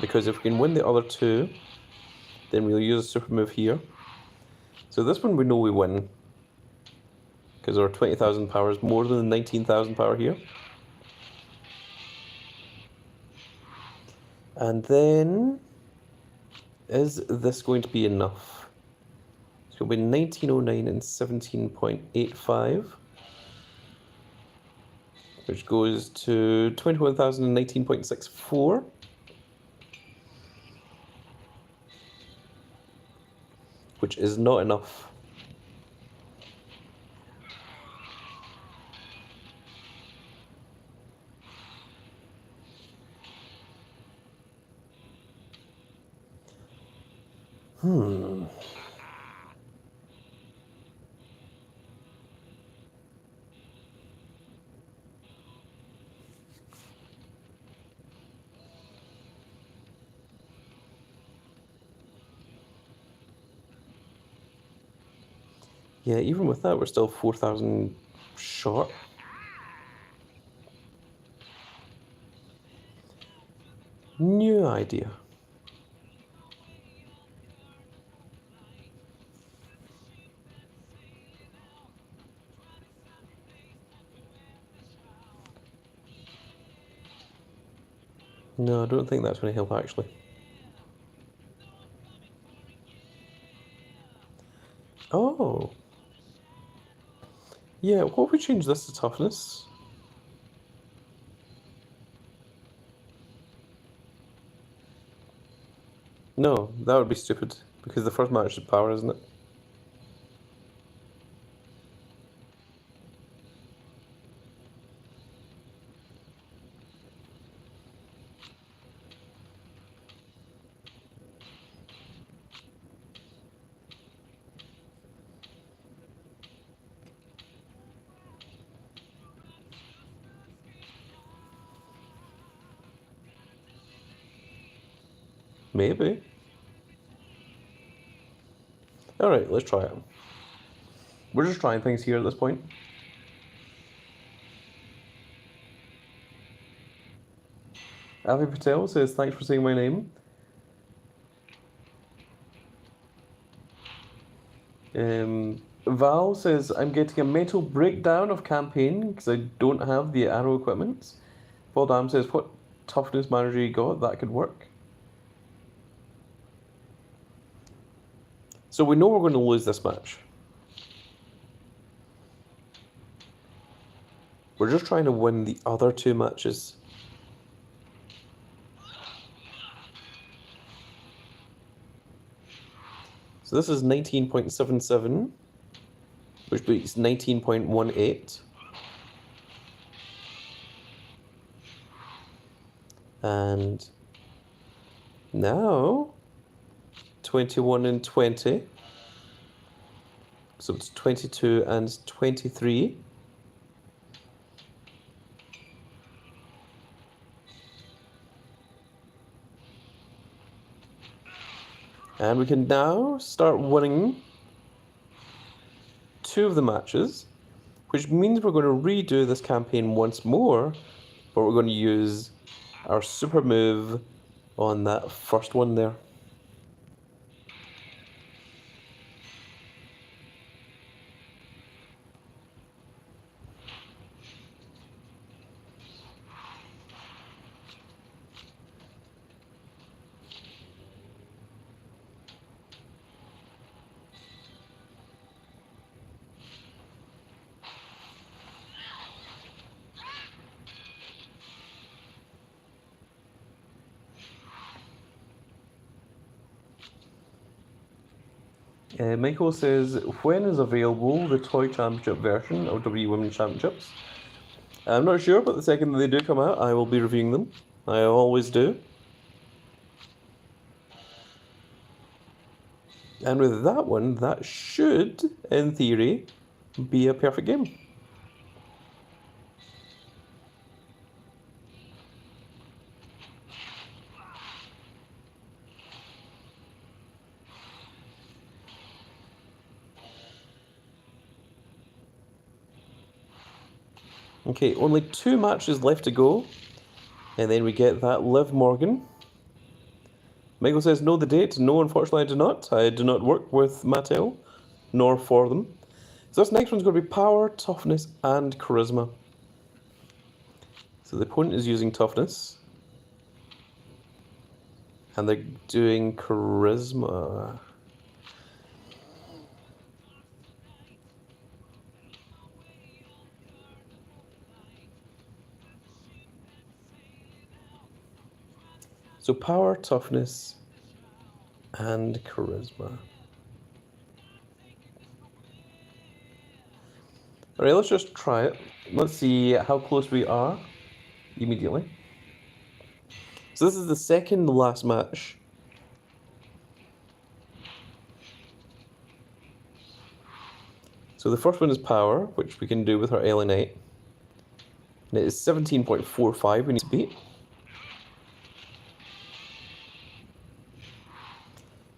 Because if we can win the other 2, then we'll use a super move here. So this one we know we win. Because our 20,000 power is more than the 19,000 power here. And then, is this going to be enough? It's going to be 1909 and 17.85. Which goes to 21,019.64. Which is not enough. Yeah, even with that, we're still 4,000 short. New idea. No, I don't think that's going to help, actually. Oh. Yeah, what if we change this to toughness? No, that would be stupid, because the first match is power, isn't it? Maybe. Alright, let's try it. We're just trying things here at this point. Avi Patel says, thanks for saying my name. Val says, I'm getting a mental breakdown of campaign because I don't have the arrow equipment. Paul Dam says, what toughness manager you got? That could work. So we know we're going to lose this match. We're just trying to win the other two matches. So this is 19.77, which beats 19.18. And now 21 and 20. So it's 22 and 23. And we can now start winning 2 of the matches, which means we're going to redo this campaign once more, but we're going to use our super move on that first one there. Michael says, when is available the Toy Championship version of WWE Women's Championships? I'm not sure, but the second they do come out, I will be reviewing them. I always do. And with that one, that should, in theory, be a perfect game. Okay, only 2 matches left to go, and then we get that Liv Morgan. Michael says, know the date? No, unfortunately I do not. I do not work with Mattel, nor for them. So this next one's going to be power, toughness, and charisma. So the opponent is using toughness, and they're doing charisma. So power, toughness, and charisma. Alright, let's just try it. Let's see how close we are immediately. So this is the second last match. So the first one is power, which we can do with our LA Knight. And it is 17.45 we need to beat.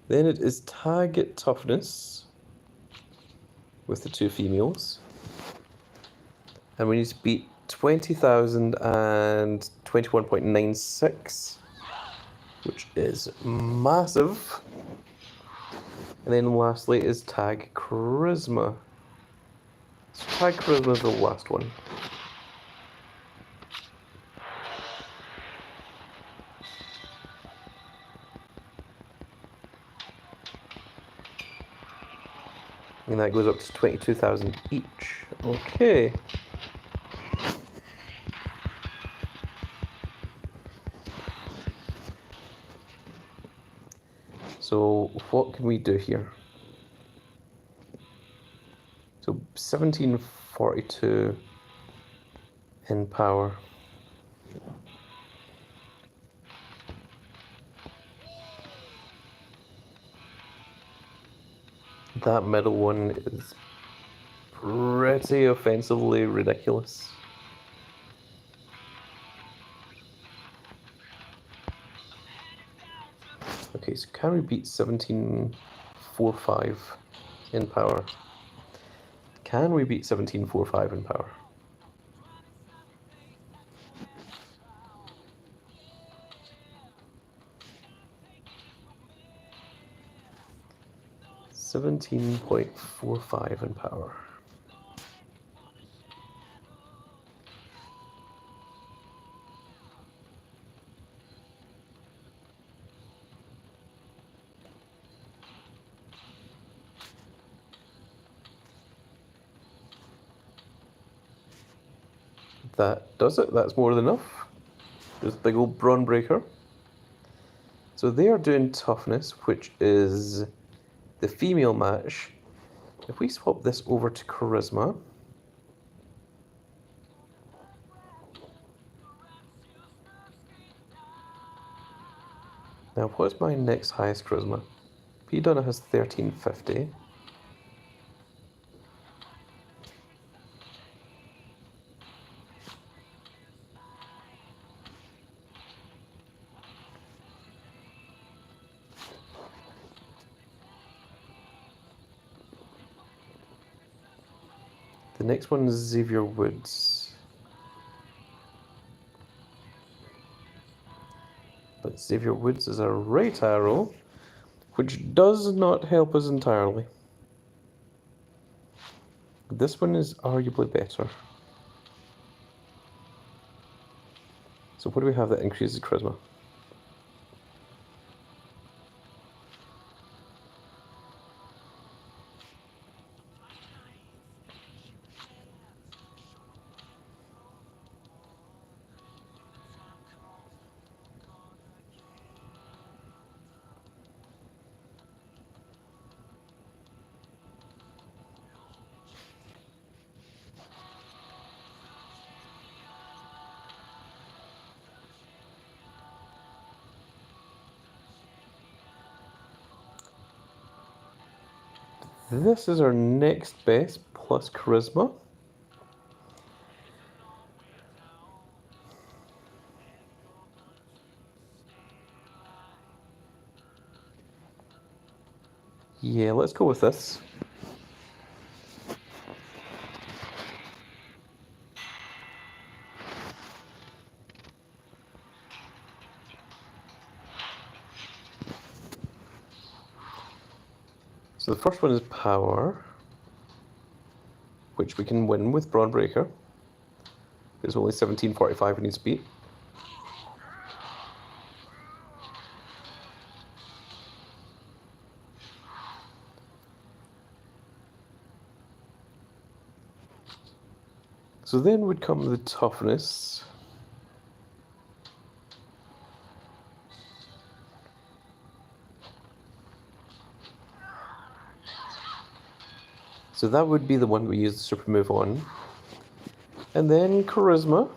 Then it is tag toughness with the 2 females. And we need to beat 20,000 and 21.96, which is massive. And then lastly is tag charisma. So tag charisma is the last one. And that goes up to 22,000 each. Okay. So what can we do here? So 1742 in power. That middle one is pretty offensively ridiculous. Okay, so can we beat 1745 in power? Can we beat 1745 in power? .45 in power. That does it. That's more than enough. There's a big old brawn breaker. So they are doing toughness, which is the female match. If we swap this over to charisma, now what's my next highest charisma? P. Donna has 1350. The next one is Xavier Woods. But Xavier Woods is a right arrow, which does not help us entirely. This one is arguably better. So what do we have that increases charisma? This is our next best plus charisma. Yeah, let's go with this. So the first one is power, which we can win with Brawn Breaker. There's only 1745 we need to beat. So then would come the toughness. So that would be the one we use the super move on. And then charisma.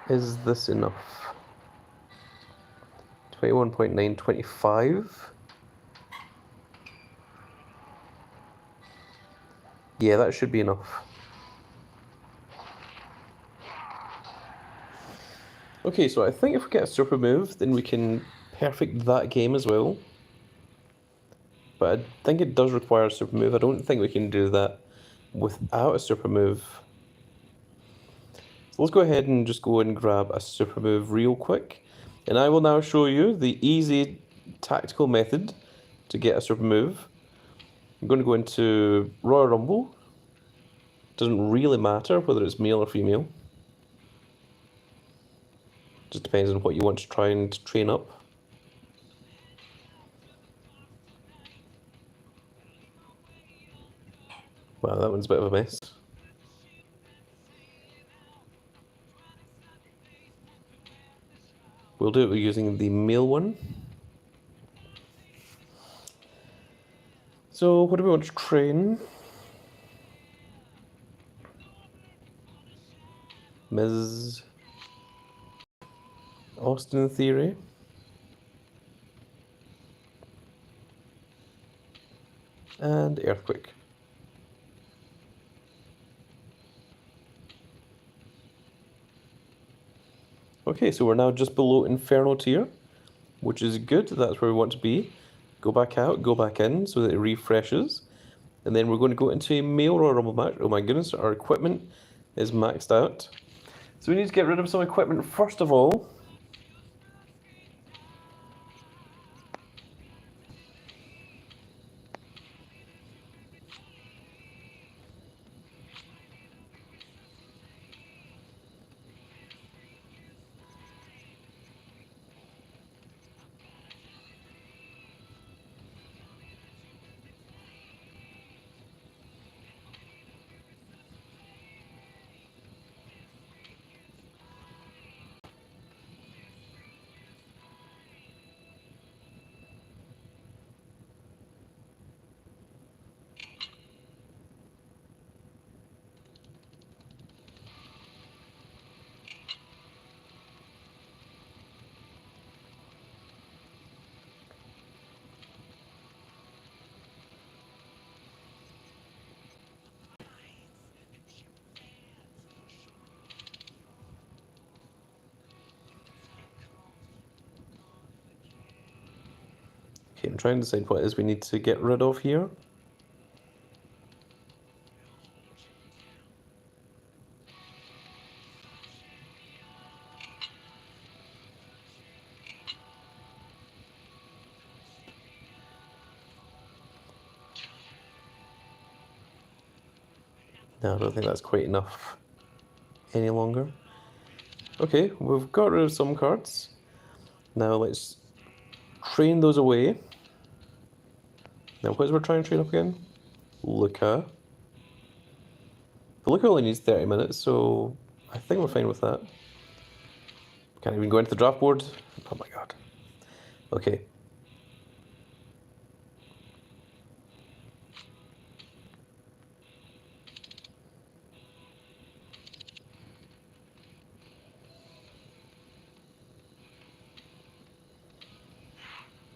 Is this enough? 21.9, 25. Yeah, that should be enough. Okay, so I think if we get a super move, then we can perfect that game as well. But I think it does require a super move. I don't think we can do that without a super move. So let's go ahead and just go and grab a super move real quick. And I will now show you the easy tactical method to get a super move. I'm going to go into Royal Rumble. Doesn't really matter whether it's male or female. Just depends on what you want to try and train up. Wow, that one's a bit of a mess. We'll do it using the male one. So what do we want to train? Ms. Austin Theory. And Earthquake. Okay, so we're now just below Inferno tier, which is good. That's where we want to be. Go back out, go back in so that it refreshes. And then we're going to go into a male Royal Rumble match. Oh my goodness, our equipment is maxed out. So we need to get rid of some equipment first of all. Okay, I'm trying to decide what it is we need to get rid of here. No, I don't think that's quite enough any longer. Okay, we've got rid of some cards. Now let's train those away. Now what is we're trying to train up again? Luca. But Luca only needs 30 minutes, so I think we're fine with that. Can't even go into the draft board. Oh my god. Okay.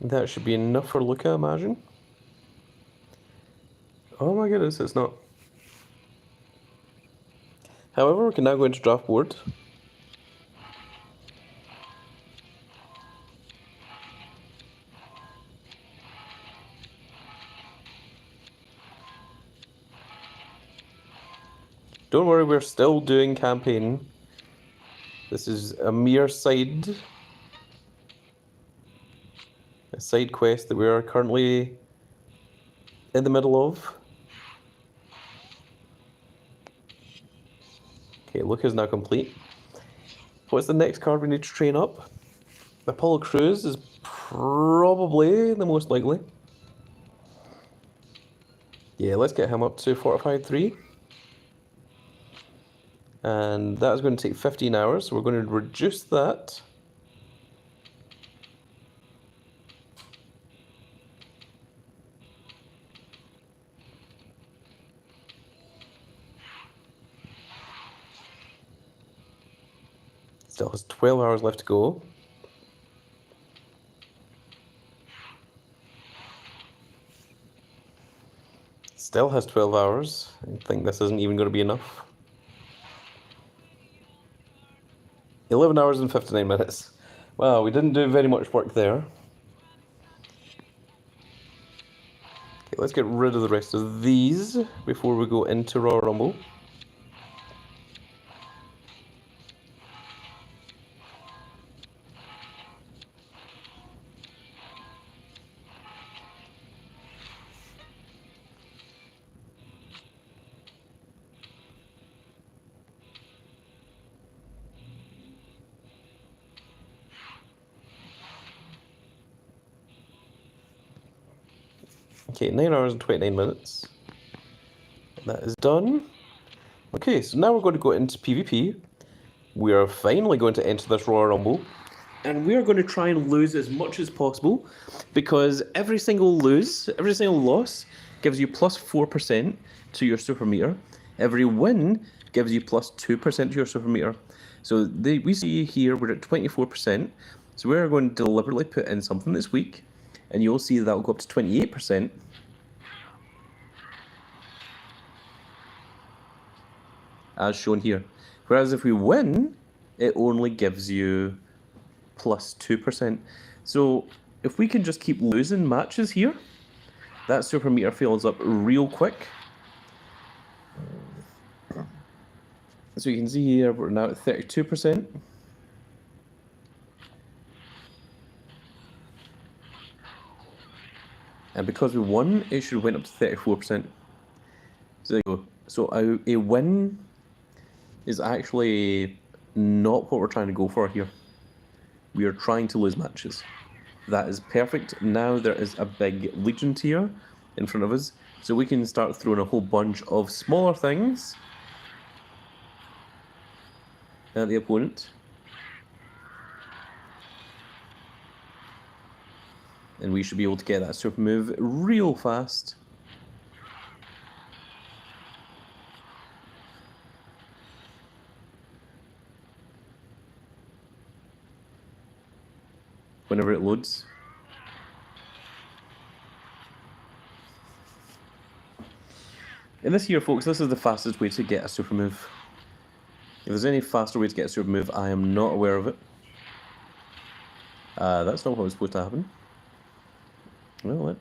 That should be enough for Luca, imagine. Oh my goodness, it's not. However, we can now go into draft board. Don't worry, we're still doing campaign. This is a mere side quest that we are currently in the middle of. Okay, Luca's now complete. What's the next card we need to train up? Apollo Crews is probably the most likely. Yeah, let's get him up to Fortified 3. And that is going to take 15 hours, so we're going to reduce that. Still has 12 hours left to go. Still has 12 hours. I think this isn't even going to be enough. 11 hours and 59 minutes. Wow, we didn't do very much work there. Okay, let's get rid of the rest of these before we go into Royal Rumble. Okay, 9 hours and 29 minutes. That is done. Okay, so now we're going to go into PvP. We are finally going to enter this Royal Rumble. And we are going to try and lose as much as possible, because every single loss gives you plus 4% to your super meter. Every win gives you plus 2% to your super meter. So we see here we're at 24%. So we're going to deliberately put in something this week, and you'll see that will go up to 28%. As shown here. Whereas if we win, it only gives you plus 2%. So if we can just keep losing matches here, that super meter fills up real quick. So you can see here we're now at 32%. And because we won, it should have went up to 34%. So there you go. So a win is actually not what we're trying to go for here. We are trying to lose matches. That is perfect. Now there is a big Legion tier in front of us, so we can start throwing a whole bunch of smaller things at the opponent. And we should be able to get that super move real fast. Whenever it loads. And this here, folks, this is the fastest way to get a super move. If there's any faster way to get a super move, I am not aware of it. That's not what was supposed to happen. Well,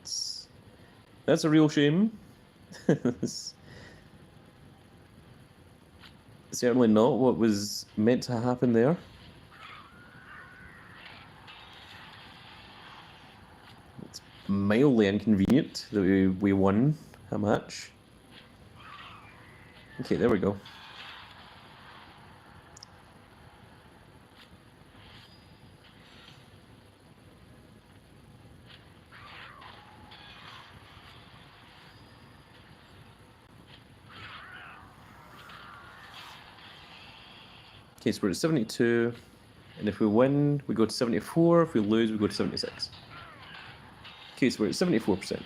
that's a real shame. Certainly not what was meant to happen there. It's mildly inconvenient that we won a match. Okay, there we go. Okay, so we're at 72, and if we win, we go to 74, if we lose, we go to 76. Okay, so we're at 74%.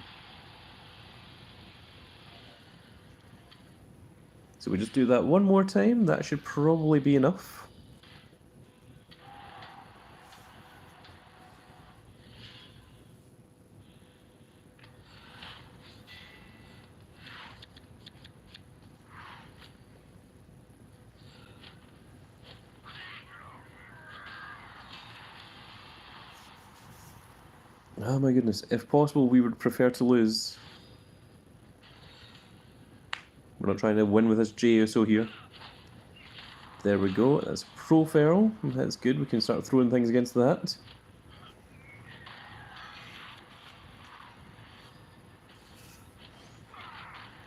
So we just do that one more time, that should probably be enough. Oh my goodness, if possible we would prefer to lose. We're not trying to win with this JSO here. There we go, that's Profero, that's good, we can start throwing things against that.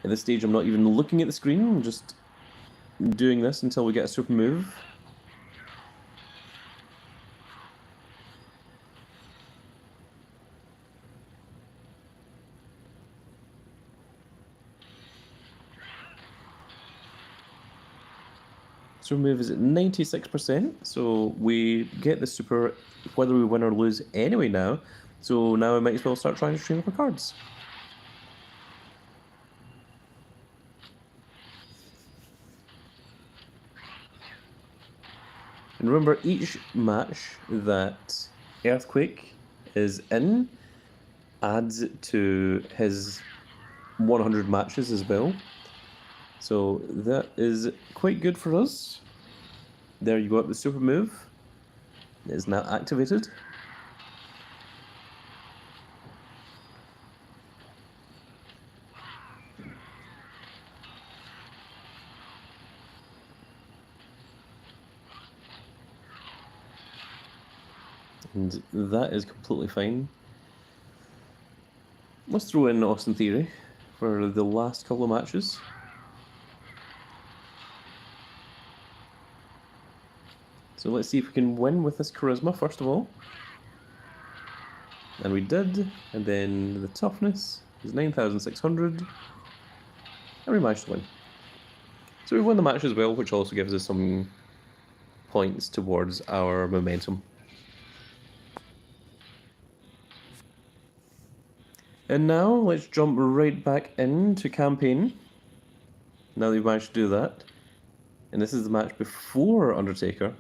At this stage I'm not even looking at the screen, I'm just doing this until we get a super move. Super move is at 96%, so we get the super whether we win or lose anyway now. So now I might as well start trying to stream up our cards. And remember, each match that Earthquake is in adds to his 100 matches as well. So that is quite good for us. There you got the super move. It is now activated. And that is completely fine. Let's throw in Austin Theory for the last couple of matches. So let's see if we can win with this charisma first of all. And we did, and then the toughness is 9,600. And we managed to win. So we won the match as well, which also gives us some points towards our momentum. And now let's jump right back into campaign. Now that we've managed to do that. And this is the match before Undertaker.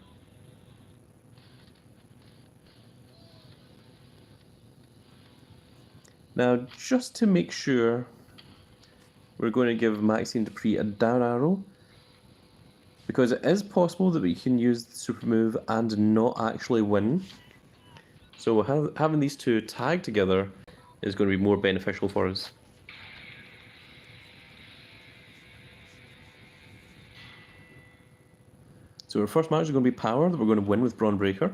Now, just to make sure, we're going to give Maxine Dupree a down arrow. Because it is possible that we can use the super move and not actually win. So having these two tag together is going to be more beneficial for us. So our first match is going to be Power, that we're going to win with Braun Breaker.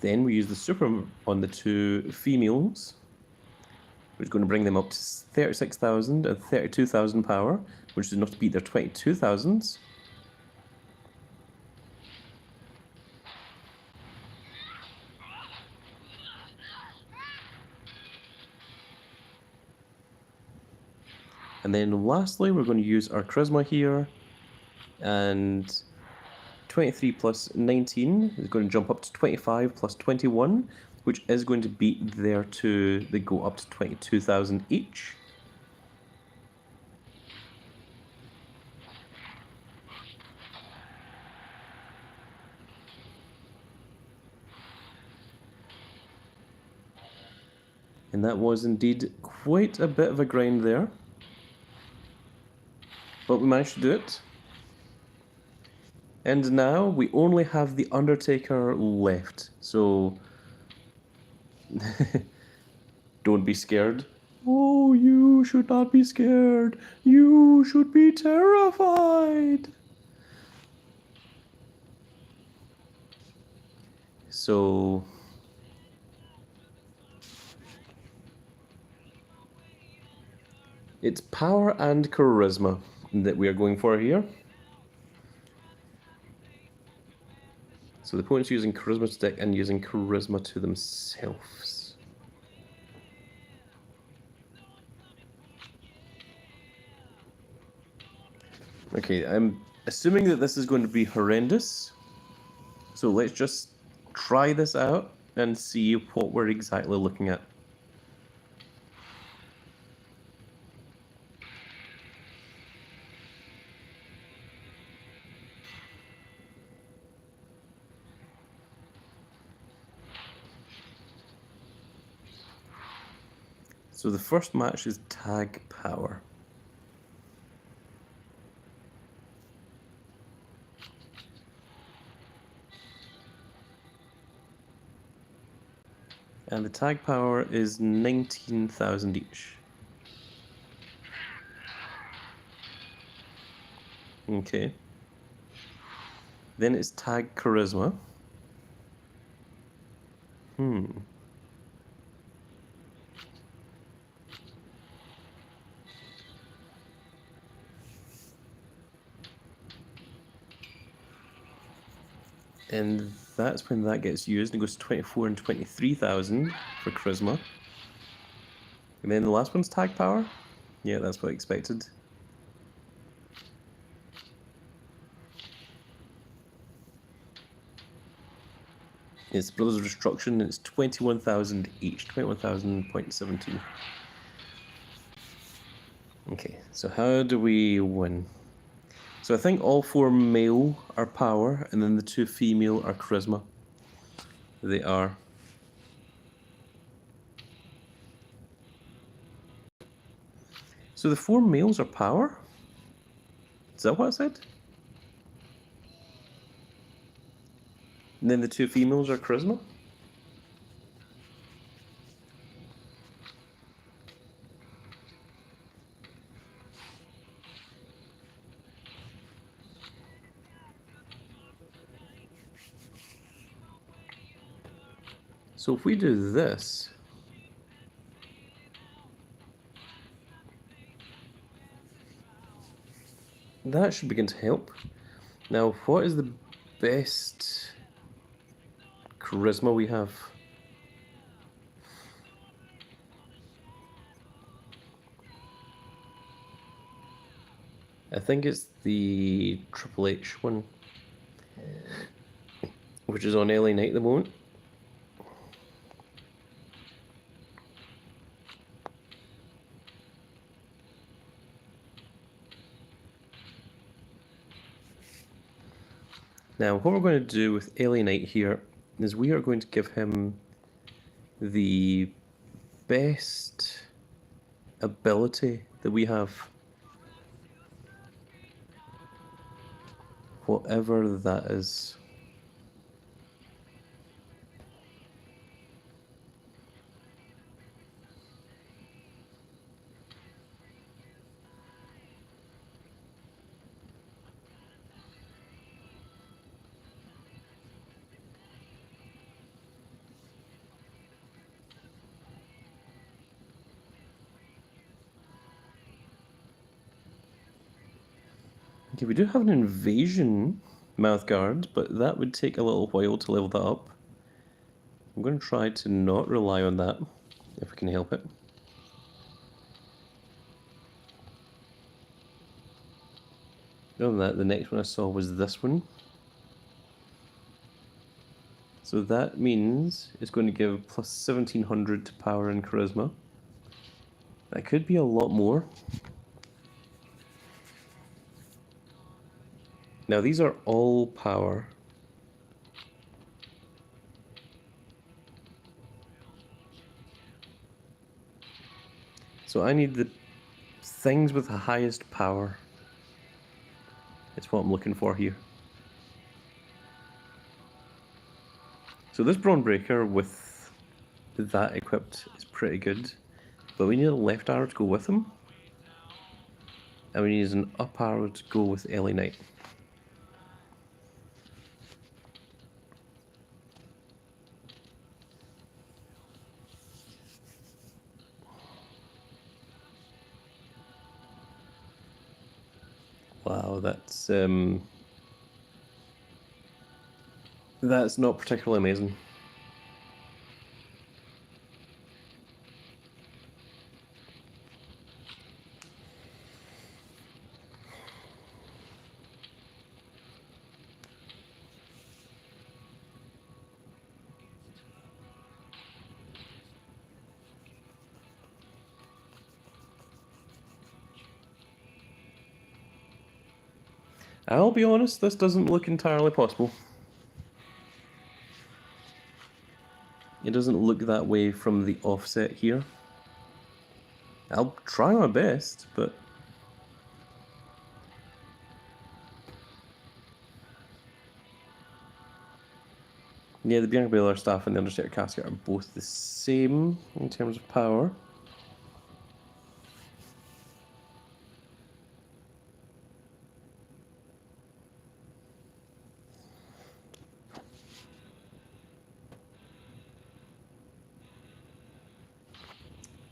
Then we use the super on the two females, which is going to bring them up to 36,000 and 32,000 power, which is enough to beat their 22,000s. And then lastly, we're going to use our charisma here, and 23 plus 19 is going to jump up to 25 plus 21, which is going to beat their two. They go up to 22,000 each. And that was indeed quite a bit of a grind there. But we managed to do it. And now we only have the Undertaker left. So don't be scared. Oh, you should not be scared. You should be terrified. So it's power and charisma that we are going for here. So the opponent's using charisma to deck and using charisma to themselves. Okay, I'm assuming that this is going to be horrendous. So let's just try this out and see what we're exactly looking at. So the first match is Tag Power. And the Tag Power is 19,000 each. Okay. Then it's Tag Charisma. And that's when that gets used. It goes to 24 and 23,000 for charisma. And then the last one's Tag Power. Yeah, that's what I expected. It's Brothers of Destruction, and it's 21,000 each. 21,000.72. Okay, so how do we win? So I think all four male are power, and then the two female are charisma. They are. So the four males are power? Is that what I said? And then the two females are charisma? So if we do this, that should begin to help. Now, what is the best charisma we have? I think it's the Triple H one, which is on LA Knight at the moment. Now, what we're going to do with LA Knight here is we are going to give him the best ability that we have. Whatever that is. Okay, we do have an invasion mouth guard, but that would take a little while to level that up. I'm going to try to not rely on that, if we can help it. Other than that, the next one I saw was this one. So that means it's going to give plus 1700 to power and charisma. That could be a lot more. Now these are all power. So I need the things with the highest power. It's what I'm looking for here. So this Brawn Breaker with that equipped is pretty good. But we need a left arrow to go with him. And we need an up arrow to go with LA Knight. Wow, that's not particularly amazing. I'll be honest, this doesn't look entirely possible. It doesn't look that way from the offset here. I'll try my best, but... yeah, the Bianca Belair staff and the Undertaker casket are both the same in terms of power.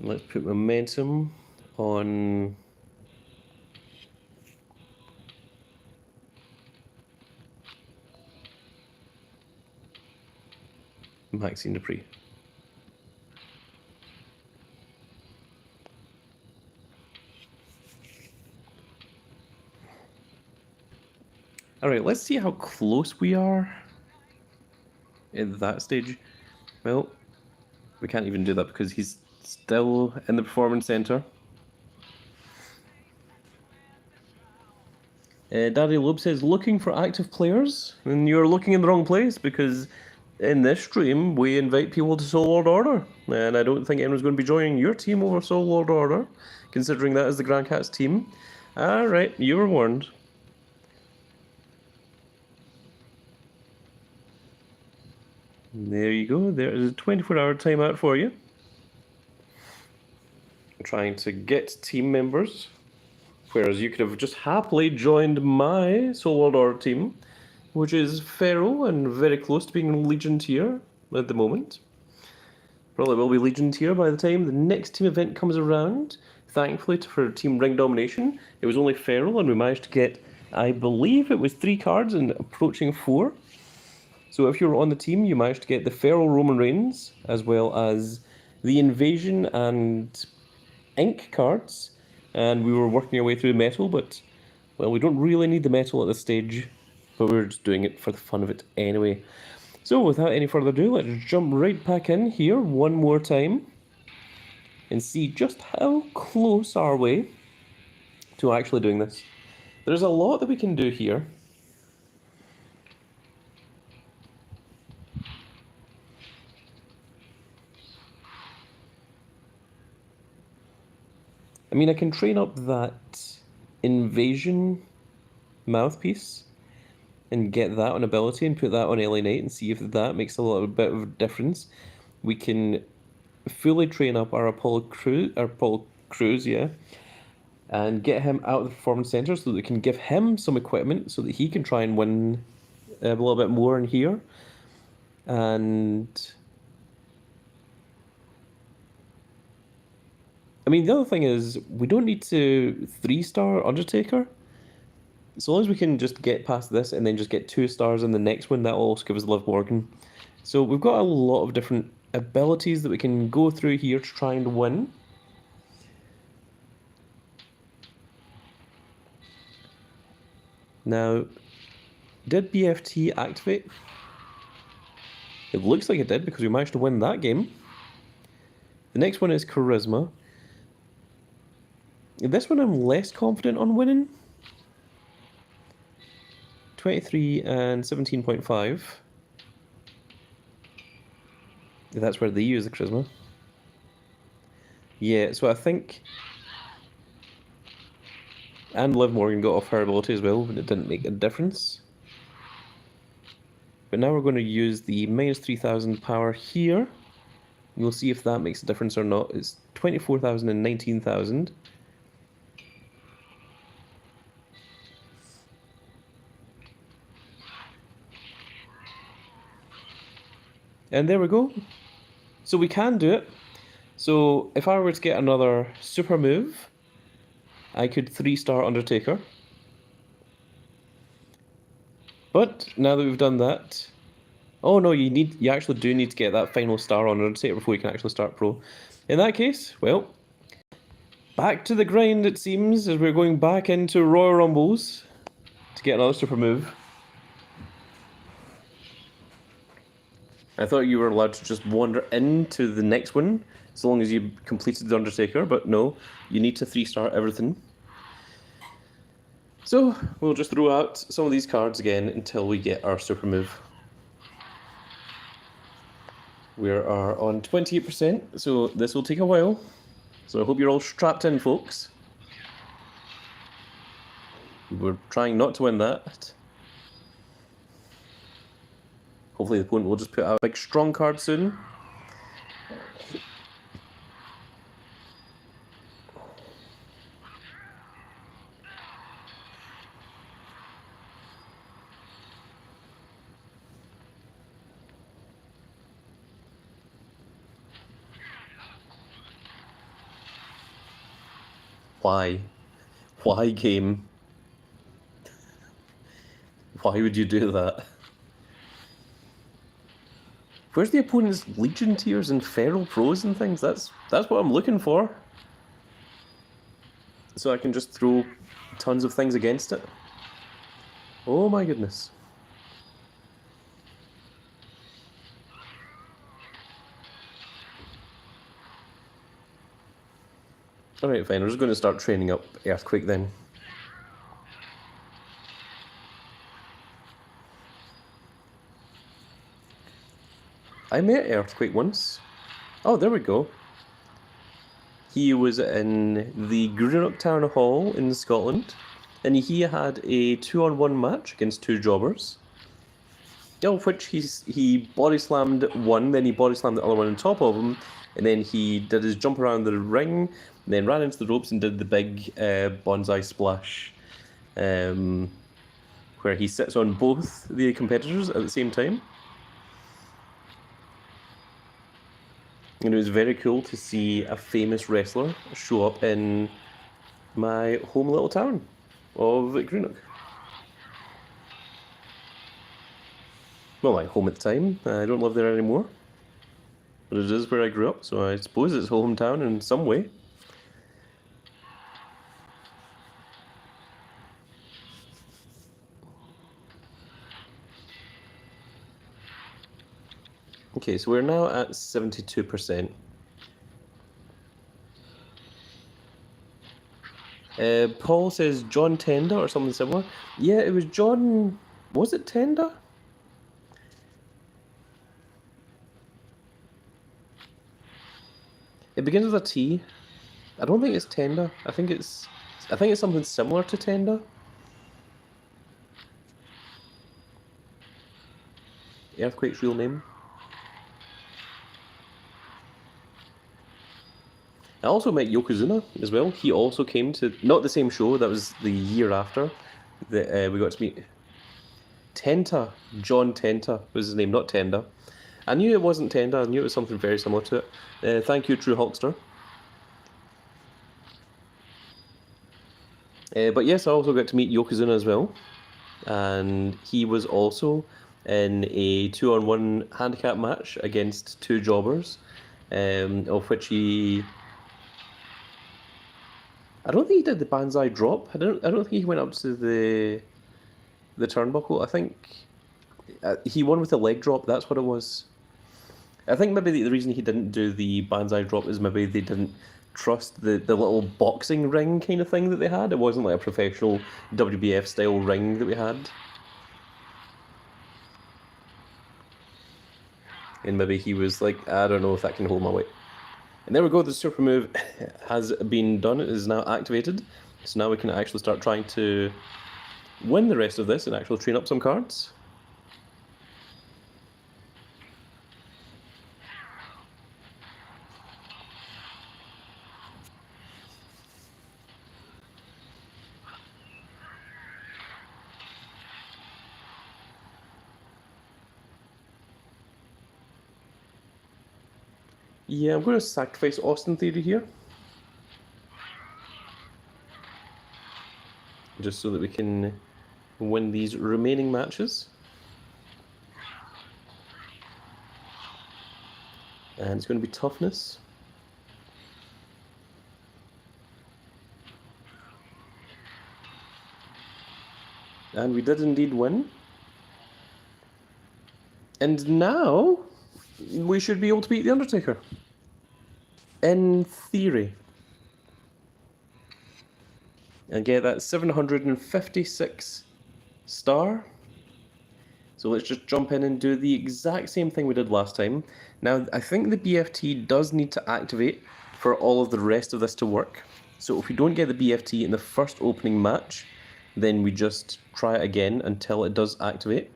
Let's put momentum on Maxine Dupree. Alright, let's see how close we are at that stage. Well, we can't even do that because he's still in the performance center. Daddy Loeb says, looking for active players? And you're looking in the wrong place, because in this stream we invite people to Soul Lord Order. And I don't think anyone's going to be joining your team over Soul Lord Order, considering that is the Grand Cats team. Alright, you were warned. There you go, there is a 24-hour timeout for you. I'm trying to get team members, whereas you could have just happily joined my Soul World Order team, which is Pharaoh and very close to being Legion tier at the moment. Probably will be Legion tier by the time the next team event comes around. Thankfully for Team Ring Domination, it was only Pharaoh and we managed to get, I believe it was 3 cards and approaching 4. So if you were on the team, you managed to get the Feral Roman Reigns, as well as the Invasion and Ink cards. And we were working our way through the metal, but, well, we don't really need the metal at this stage, but we're just doing it for the fun of it anyway. So without any further ado, let's jump right back in here one more time and see just how close are we to actually doing this. There's a lot that we can do here. I mean, I can train up that invasion mouthpiece and get that on ability and put that on LA Knight and see if that makes a little bit of a difference. We can fully train up our Apollo Crews, yeah, and get him out of the performance center so that we can give him some equipment so that he can try and win a little bit more in here. And I mean, the other thing is we don't need to 3-star Undertaker. As long as we can just get past this and then just get 2 stars in the next one, that'll also give us Liv Morgan. So we've got a lot of different abilities that we can go through here to try and win. Now, did BFT activate? It looks like it did because we managed to win that game. The next one is Charisma. This one I'm less confident on winning. 23 and 17.5. That's where they use the Charisma. Yeah, so I think... And Liv Morgan got off her ability as well, but it didn't make a difference. But now we're going to use the minus 3,000 power here. We'll see if that makes a difference or not. It's 24,000 and 19,000. And there we go. So we can do it. So if I were to get another super move, I could 3-star Undertaker. But now that we've done that... Oh no, you actually do need to get that final star on Undertaker before you can actually start Pro. In that case, well, back to the grind it seems, as we're going back into Royal Rumbles to get another super move. I thought you were allowed to just wander into the next one, as long as you completed the Undertaker, but no, you need to 3-star everything. So, we'll just throw out some of these cards again until we get our super move. We are on 28%, so this will take a while. So I hope you're all strapped in, folks. We're trying not to win that. Hopefully the opponent will just put out a big strong card soon. Why? Why, game? Why would you do that? Where's the opponent's Legion tiers and Feral Pros and things? That's what I'm looking for. So I can just throw tons of things against it. Oh my goodness. Alright, fine, we're just going to start training up Earthquake then. I met Earthquake once. Oh, there we go. He was in the Greenock Town Hall in Scotland, and he had a 2-on-1 match against 2 jobbers. Of which he body slammed one, then he body slammed the other one on top of him, and then he did his jump around the ring, and then ran into the ropes and did the big bonsai splash, where he sits on both the competitors at the same time. And it was very cool to see a famous wrestler show up in my home little town of Greenock. Well, my home at the time. I don't live there anymore. But it is where I grew up, so I suppose it's hometown in some way. Okay, so we're now at 72%. Paul says John Tenda or something similar. Yeah, it was John... Was it Tenda? It begins with a T. I don't think it's tender. I think it's something similar to tender. Earthquake's real name. I also met Yokozuna as well. He also came to, not the same show, that was the year after, that we got to meet. Tenta, John Tenta was his name, not Tender. I knew it wasn't Tender, I knew it was something very similar to it. Thank you, True Hulkster. But yes, I also got to meet Yokozuna as well. And he was also in a 2-on-1 handicap match against two jobbers, of which he... I don't think he did the Banzai drop. I don't think he went up to the turnbuckle. I think he won with a leg drop. That's what it was. I think maybe the reason he didn't do the Banzai drop is maybe they didn't trust the little boxing ring kind of thing that they had. It wasn't like a professional WBF style ring that we had. And maybe he was like, I don't know if that can hold my weight. And there we go, the super move has been done, it is now activated. So now we can actually start trying to win the rest of this and actually train up some cards. Yeah, I'm going to sacrifice Austin Theory here. Just so that we can win these remaining matches. And it's going to be toughness. And we did indeed win. And now we should be able to beat The Undertaker. In theory. And get that 756 star. So let's just jump in and do the exact same thing we did last time. Now, I think the BFT does need to activate for all of the rest of this to work. So if we don't get the BFT in the first opening match, then we just try it again until it does activate.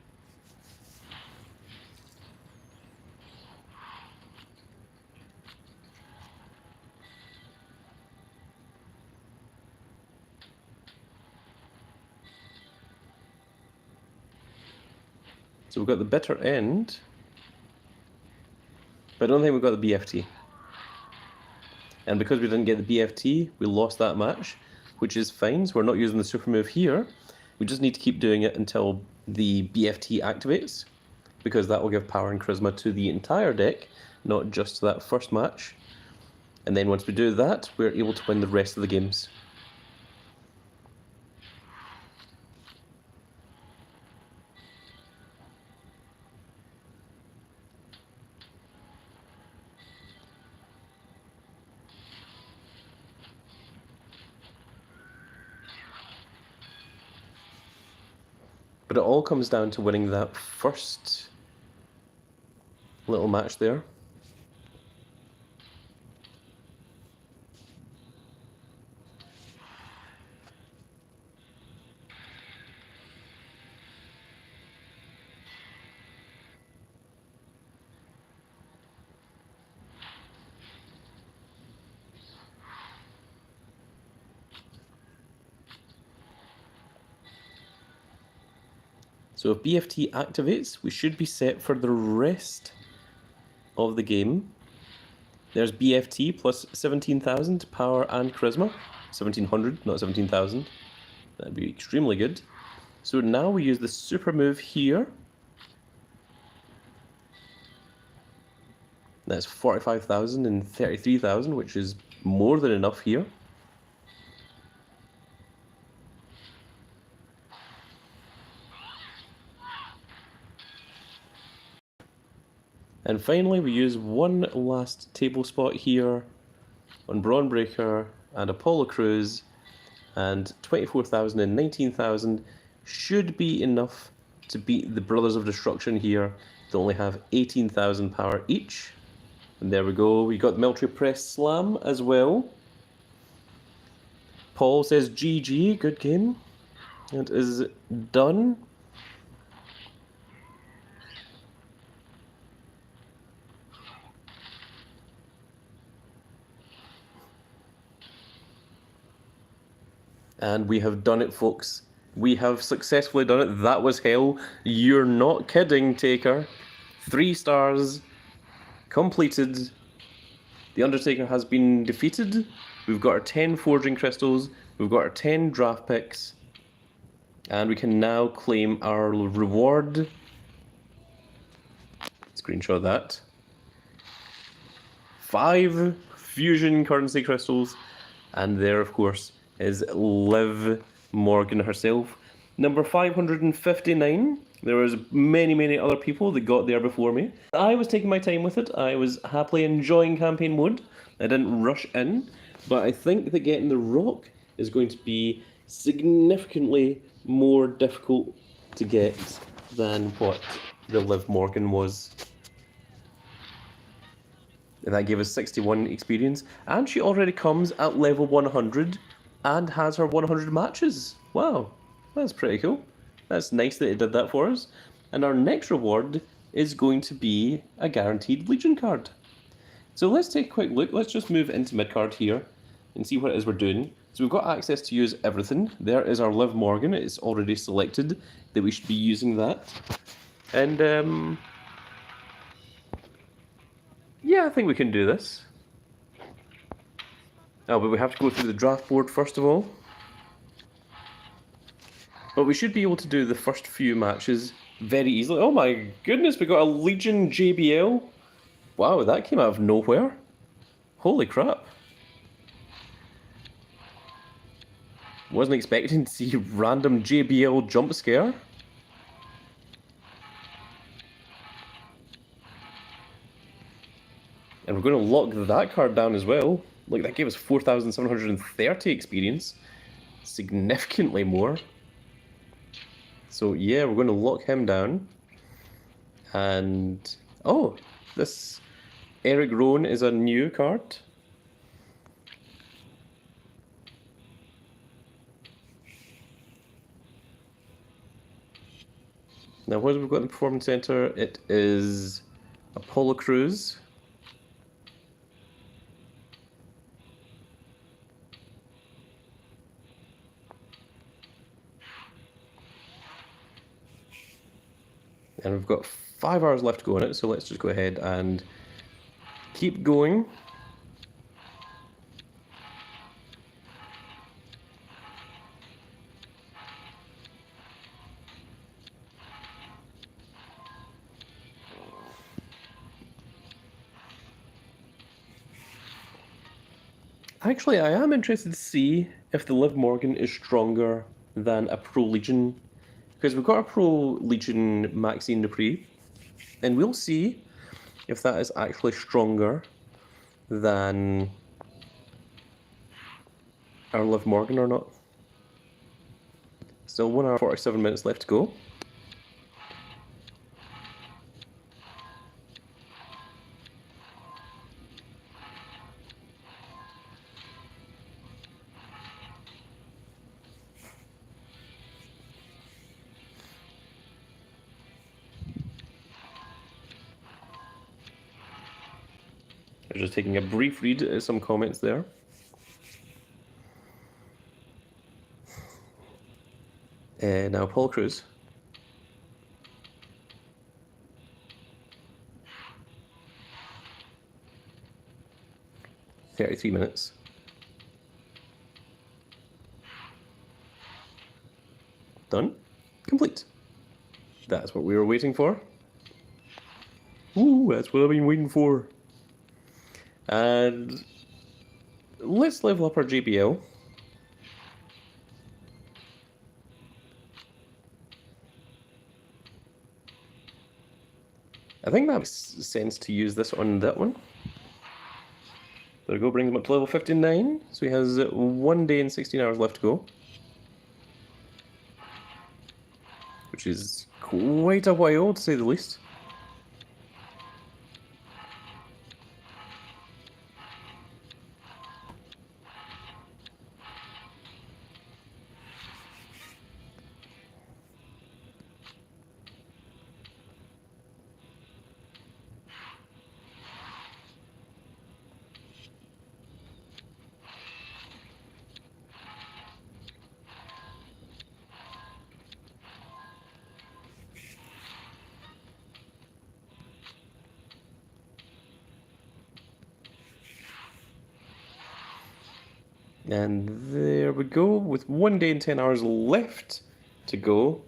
So we've got the bitter end, but I don't think we've got the BFT. And because we didn't get the BFT, we lost that match, which is fine. So we're not using the super move here. We just need to keep doing it until the BFT activates, because that will give power and charisma to the entire deck, not just that first match. And then once we do that, we're able to win the rest of the games. But it all comes down to winning that first little match there. So if BFT activates, we should be set for the rest of the game. There's BFT plus 17,000 power and charisma. 1,700, not 17,000. That'd be extremely good. So now we use the super move here. That's 45,000 and 33,000, which is more than enough here. And finally, we use one last table spot here on Braun Breaker and Apollo Crews, and 24,000 and 19,000 should be enough to beat the Brothers of Destruction here. They only have 18,000 power each. And there we go, we got the military press slam as well. Paul says GG, good game. It is done. And we have done it, folks. We have successfully done it. That was hell. You're not kidding, Taker. 3 stars. Completed. The Undertaker has been defeated. We've got our 10 forging crystals. We've got our 10 draft picks. And we can now claim our reward. Screenshot that. 5 fusion currency crystals. And there, of course, is Liv Morgan herself. Number 559. There was many other people that got there before me. I was taking my time with it. I was happily enjoying campaign mode. I didn't rush in. But I think that getting the Rock is going to be significantly more difficult to get than what the Liv Morgan was. And that gave us 61 experience. And she already comes at level 100 and has her 100 matches. Wow, that's pretty cool. That's nice that it did that for us. And our next reward is going to be a guaranteed Legion card. So let's take a quick look. Let's just move into midcard here and see what it is we're doing. So we've got access to use everything. There is our Liv Morgan. It's already selected that we should be using that. And yeah, I think we can do this. Oh, but we have to go through the draft board first of all. But we should be able to do the first few matches very easily. Oh my goodness, we got a Legion JBL. Wow, that came out of nowhere. Holy crap. Wasn't expecting to see random JBL jump scare. And we're going to lock that card down as well. Look, that gave us 4,730 experience. Significantly more. So yeah, we're going to lock him down. And oh, this Eric Rowan is a new card. Now what have we got in the Performance Center? It is Apollo Crews. And we've got 5 hours left to go on it, so let's just go ahead and keep going. Actually, I am interested to see if the Liv Morgan is stronger than a Pro Legion. Because we've got a Pro Legion Maxine Dupree, and we'll see if that is actually stronger than our Liv Morgan or not. Still 1 hour 47 minutes left to go. I'm just taking a brief read at some comments there. Now Paul Cruz. $33 minutes. Done. Complete. That's what we were waiting for. Ooh, that's what I've been waiting for. And let's level up our JBL. I think that makes sense to use this on that one. There we go, brings him up to level 59. So he has 1 day and 16 hours left to go. Which is quite a while, to say the least. And there we go, with 1 day and 10 hours left to go.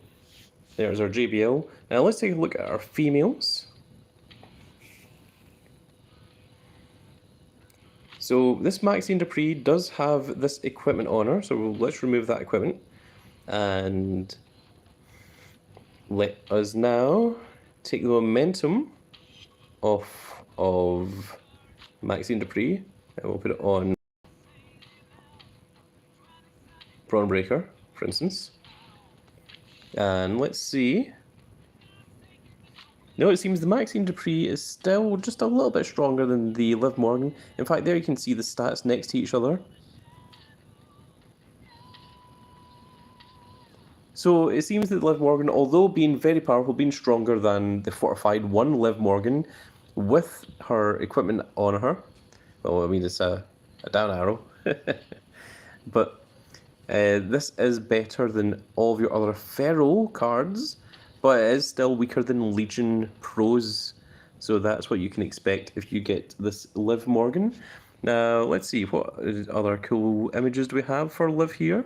There's our JBL. Now let's take a look at our females. So this Maxine Dupree does have this equipment on her, so let's remove that equipment. And let us now take the momentum off of Maxine Dupree, and we'll put it on Braun Breaker, for instance. And let's see. No, it seems the Maxine Dupree is still just a little bit stronger than the Liv Morgan. In fact, there you can see the stats next to each other. So it seems that Liv Morgan, although being very powerful, being stronger than the fortified one Liv Morgan, with her equipment on her, well, I mean, it's a down arrow, but this is better than all of your other Feral cards, but it is still weaker than Legion Pros, so that's what you can expect if you get this Liv Morgan. Now, let's see, what other cool images do we have for Liv here?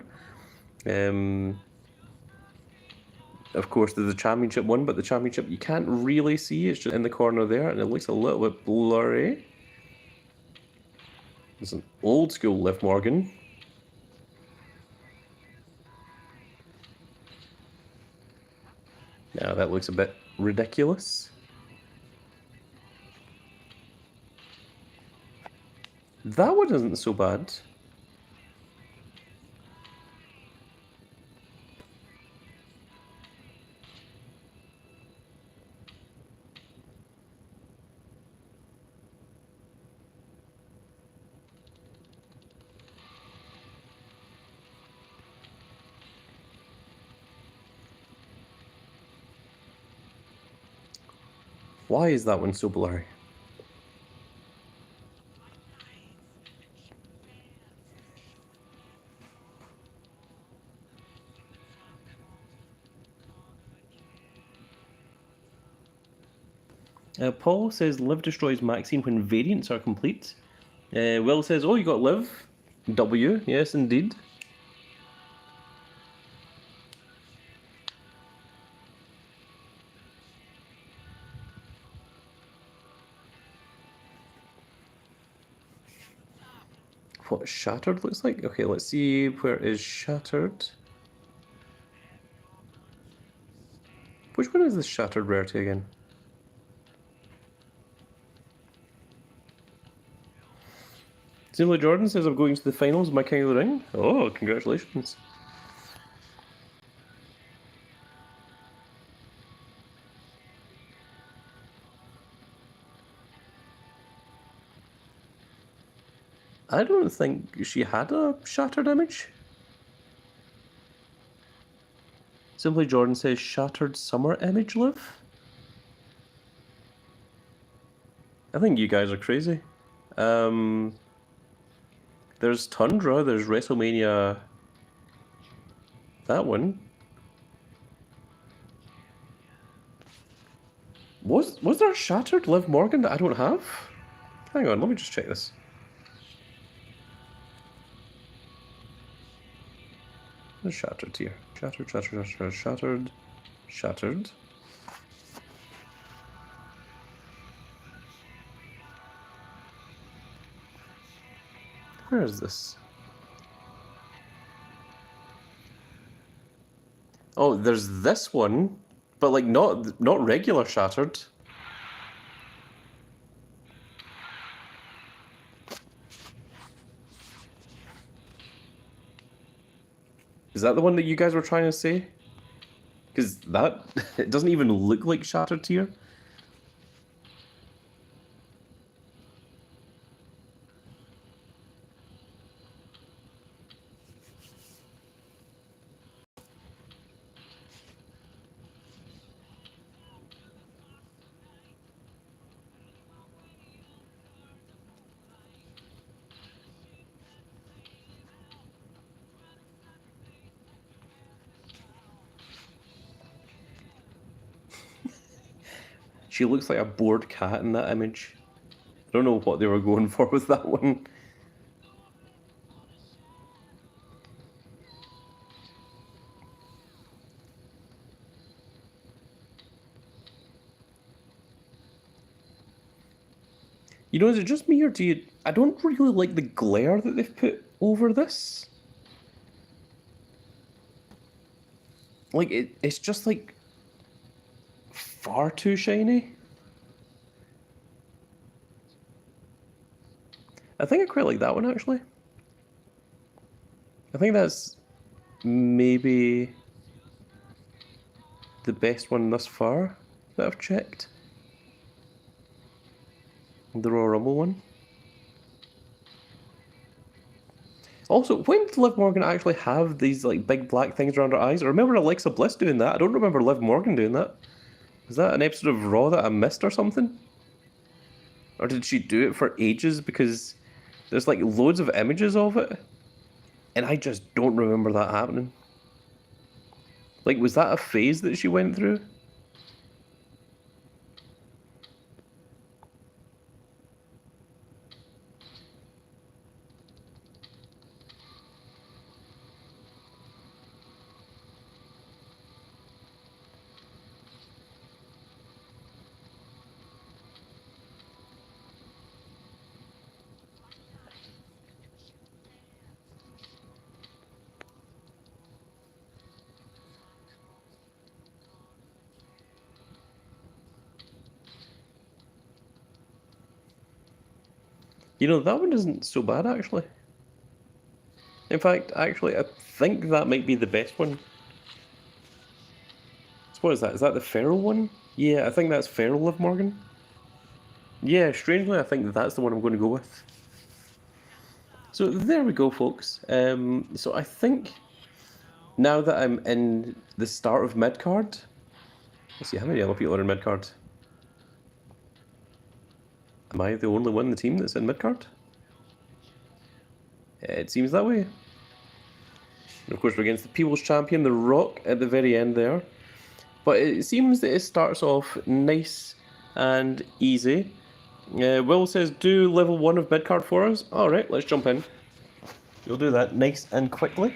Of course, there's the championship one, but the championship you can't really see. It's just in the corner there, and it looks a little bit blurry. It's an old school Liv Morgan. Now that looks a bit ridiculous. That one isn't so bad. Why is that one so blurry? Paul says Liv destroys Maxine when variants are complete. Will says, oh, you got Liv. W, yes indeed. What Shattered looks like? Okay, let's see, where is Shattered? Which one is the Shattered rarity again? Simply Jordan says I'm going to the finals of my King of the Ring. Oh, congratulations. I don't think she had a Shattered image. Simply Jordan says Shattered Summer image Liv. I think you guys are crazy. There's Tundra, there's WrestleMania. That one. Was there a Shattered Liv Morgan that I don't have? Hang on, let me just check this. There's Shattered here. Shattered. Where is this? Oh, there's this one, but like not regular Shattered. Is that the one that you guys were trying to say? Because that, it doesn't even look like Shattered here. She looks like a bored cat in that image. I don't know what they were going for with that one. know, is it just me or do you... I don't really like the glare that they've put over this. Like, it's just, like, far too shiny. I think I quite like that one, actually. I think that's maybe the best one thus far that I've checked. The Royal Rumble one. Also, when did Liv Morgan actually have these like big black things around her eyes? I remember Alexa Bliss doing that. I don't remember Liv Morgan doing that. Was that an episode of Raw that I missed or something? Or did she do it for ages? Because there's like loads of images of it. And I just don't remember that happening. Like, was that a phase that she went through? You know, that one isn't so bad, actually. In fact, actually, I think that might be the best one. So what is that? Is that the feral one? Yeah, I think that's feral Liv Morgan. Yeah, strangely, I think that's the one I'm going to go with. So there we go, folks. So I think now that I'm in the start of mid-card... Let's see, how many other people are in mid-card? Am I the only one in the team that's in mid-card? It seems that way. And of course, we're against the People's Champion, The Rock, at the very end there. But it seems that it starts off nice and easy. Will says, do level 1 of mid-card for us. Alright, let's jump in. We'll do that nice and quickly.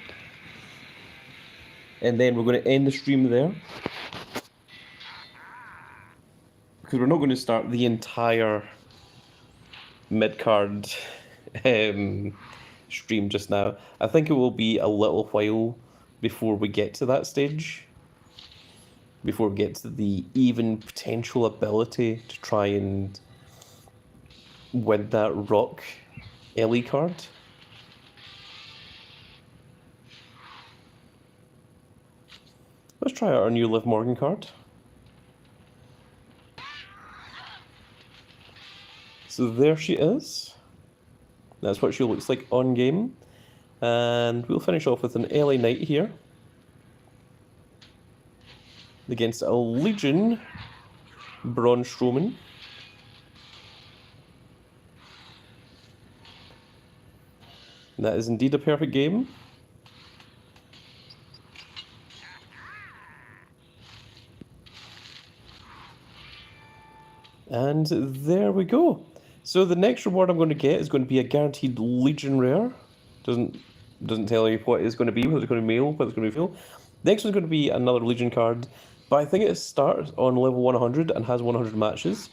And then we're going to end the stream there. Because we're not going to start the entire mid-card stream just now. I think it will be a little while before we get to that stage. Before we get to the even potential ability to try and win that Rock Ellie card. Let's try out our new Liv Morgan card. So there she is. That's what she looks like on game. And we'll finish off with an LA Knight here. Against a Legion Braun Strowman. And that is indeed a perfect game. And there we go. So the next reward I'm going to get is going to be a guaranteed Legion Rare. Doesn't tell you what it's going to be, whether it's going to be male, whether it's going to be female. Next one's going to be another Legion card, but I think it starts on level 100 and has 100 matches.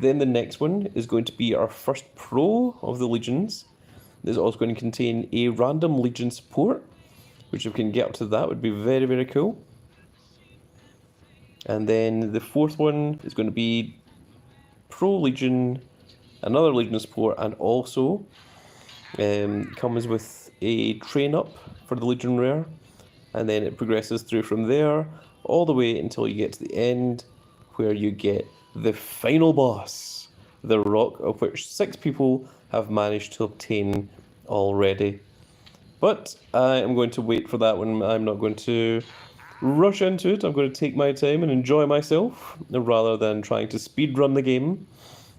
Then the next one is going to be our first pro of the Legions. It's also going to contain a random Legion support, which if we can get up to that would be very, very cool. And then the fourth one is going to be Pro Legion, another Legion support, and also comes with a train up for the Legion Rare. And then it progresses through from there, all the way until you get to the end, where you get the final boss, the Rock, of which 6 people have managed to obtain already. But I am going to wait for that one. I'm not going to rush into it. I'm going to take my time and enjoy myself, rather than trying to speedrun the game.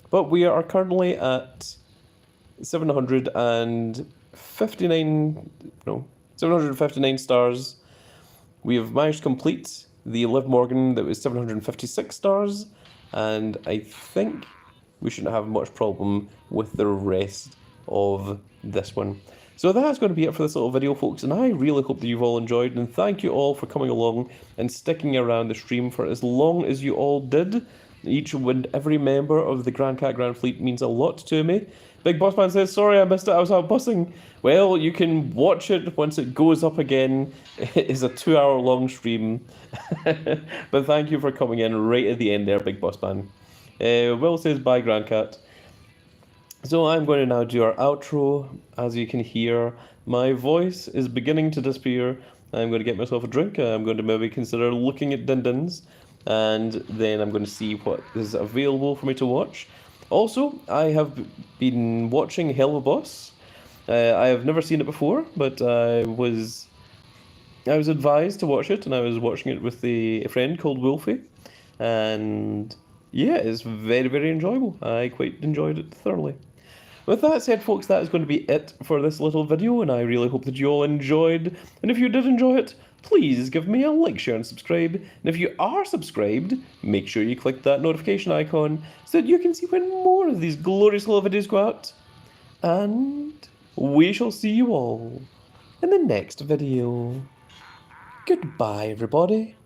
But we are currently at 759 stars. We have managed to complete the Liv Morgan that was 756 stars, and I think we shouldn't have much problem with the rest of this one. So that's going to be it for this little video, folks, and I really hope that you've all enjoyed, and thank you all for coming along and sticking around the stream for as long as you all did. Each and every member of the Grand Cat Grand Fleet means a lot to me. Big Boss Man says, sorry I missed it, I was out bussing. Well, you can watch it once it goes up again. It is a 2-hour long stream. But thank you for coming in right at the end there, Big Boss Man. Will says, bye, Grand Cat. So I'm going to now do our outro. As you can hear, my voice is beginning to disappear. I'm going to get myself a drink. I'm going to maybe consider looking at Din-Dins, and then I'm going to see what is available for me to watch. Also, I have been watching Hell of a Boss. I have never seen it before, but I was advised to watch it, and I was watching it with a friend called Wolfie, and yeah, it's very, very enjoyable. I quite enjoyed it thoroughly. With that said, folks, that is going to be it for this little video, and I really hope that you all enjoyed. And if you did enjoy it, please give me a like, share, and subscribe. And if you are subscribed, make sure you click that notification icon so that you can see when more of these glorious little videos go out. And we shall see you all in the next video. Goodbye, everybody.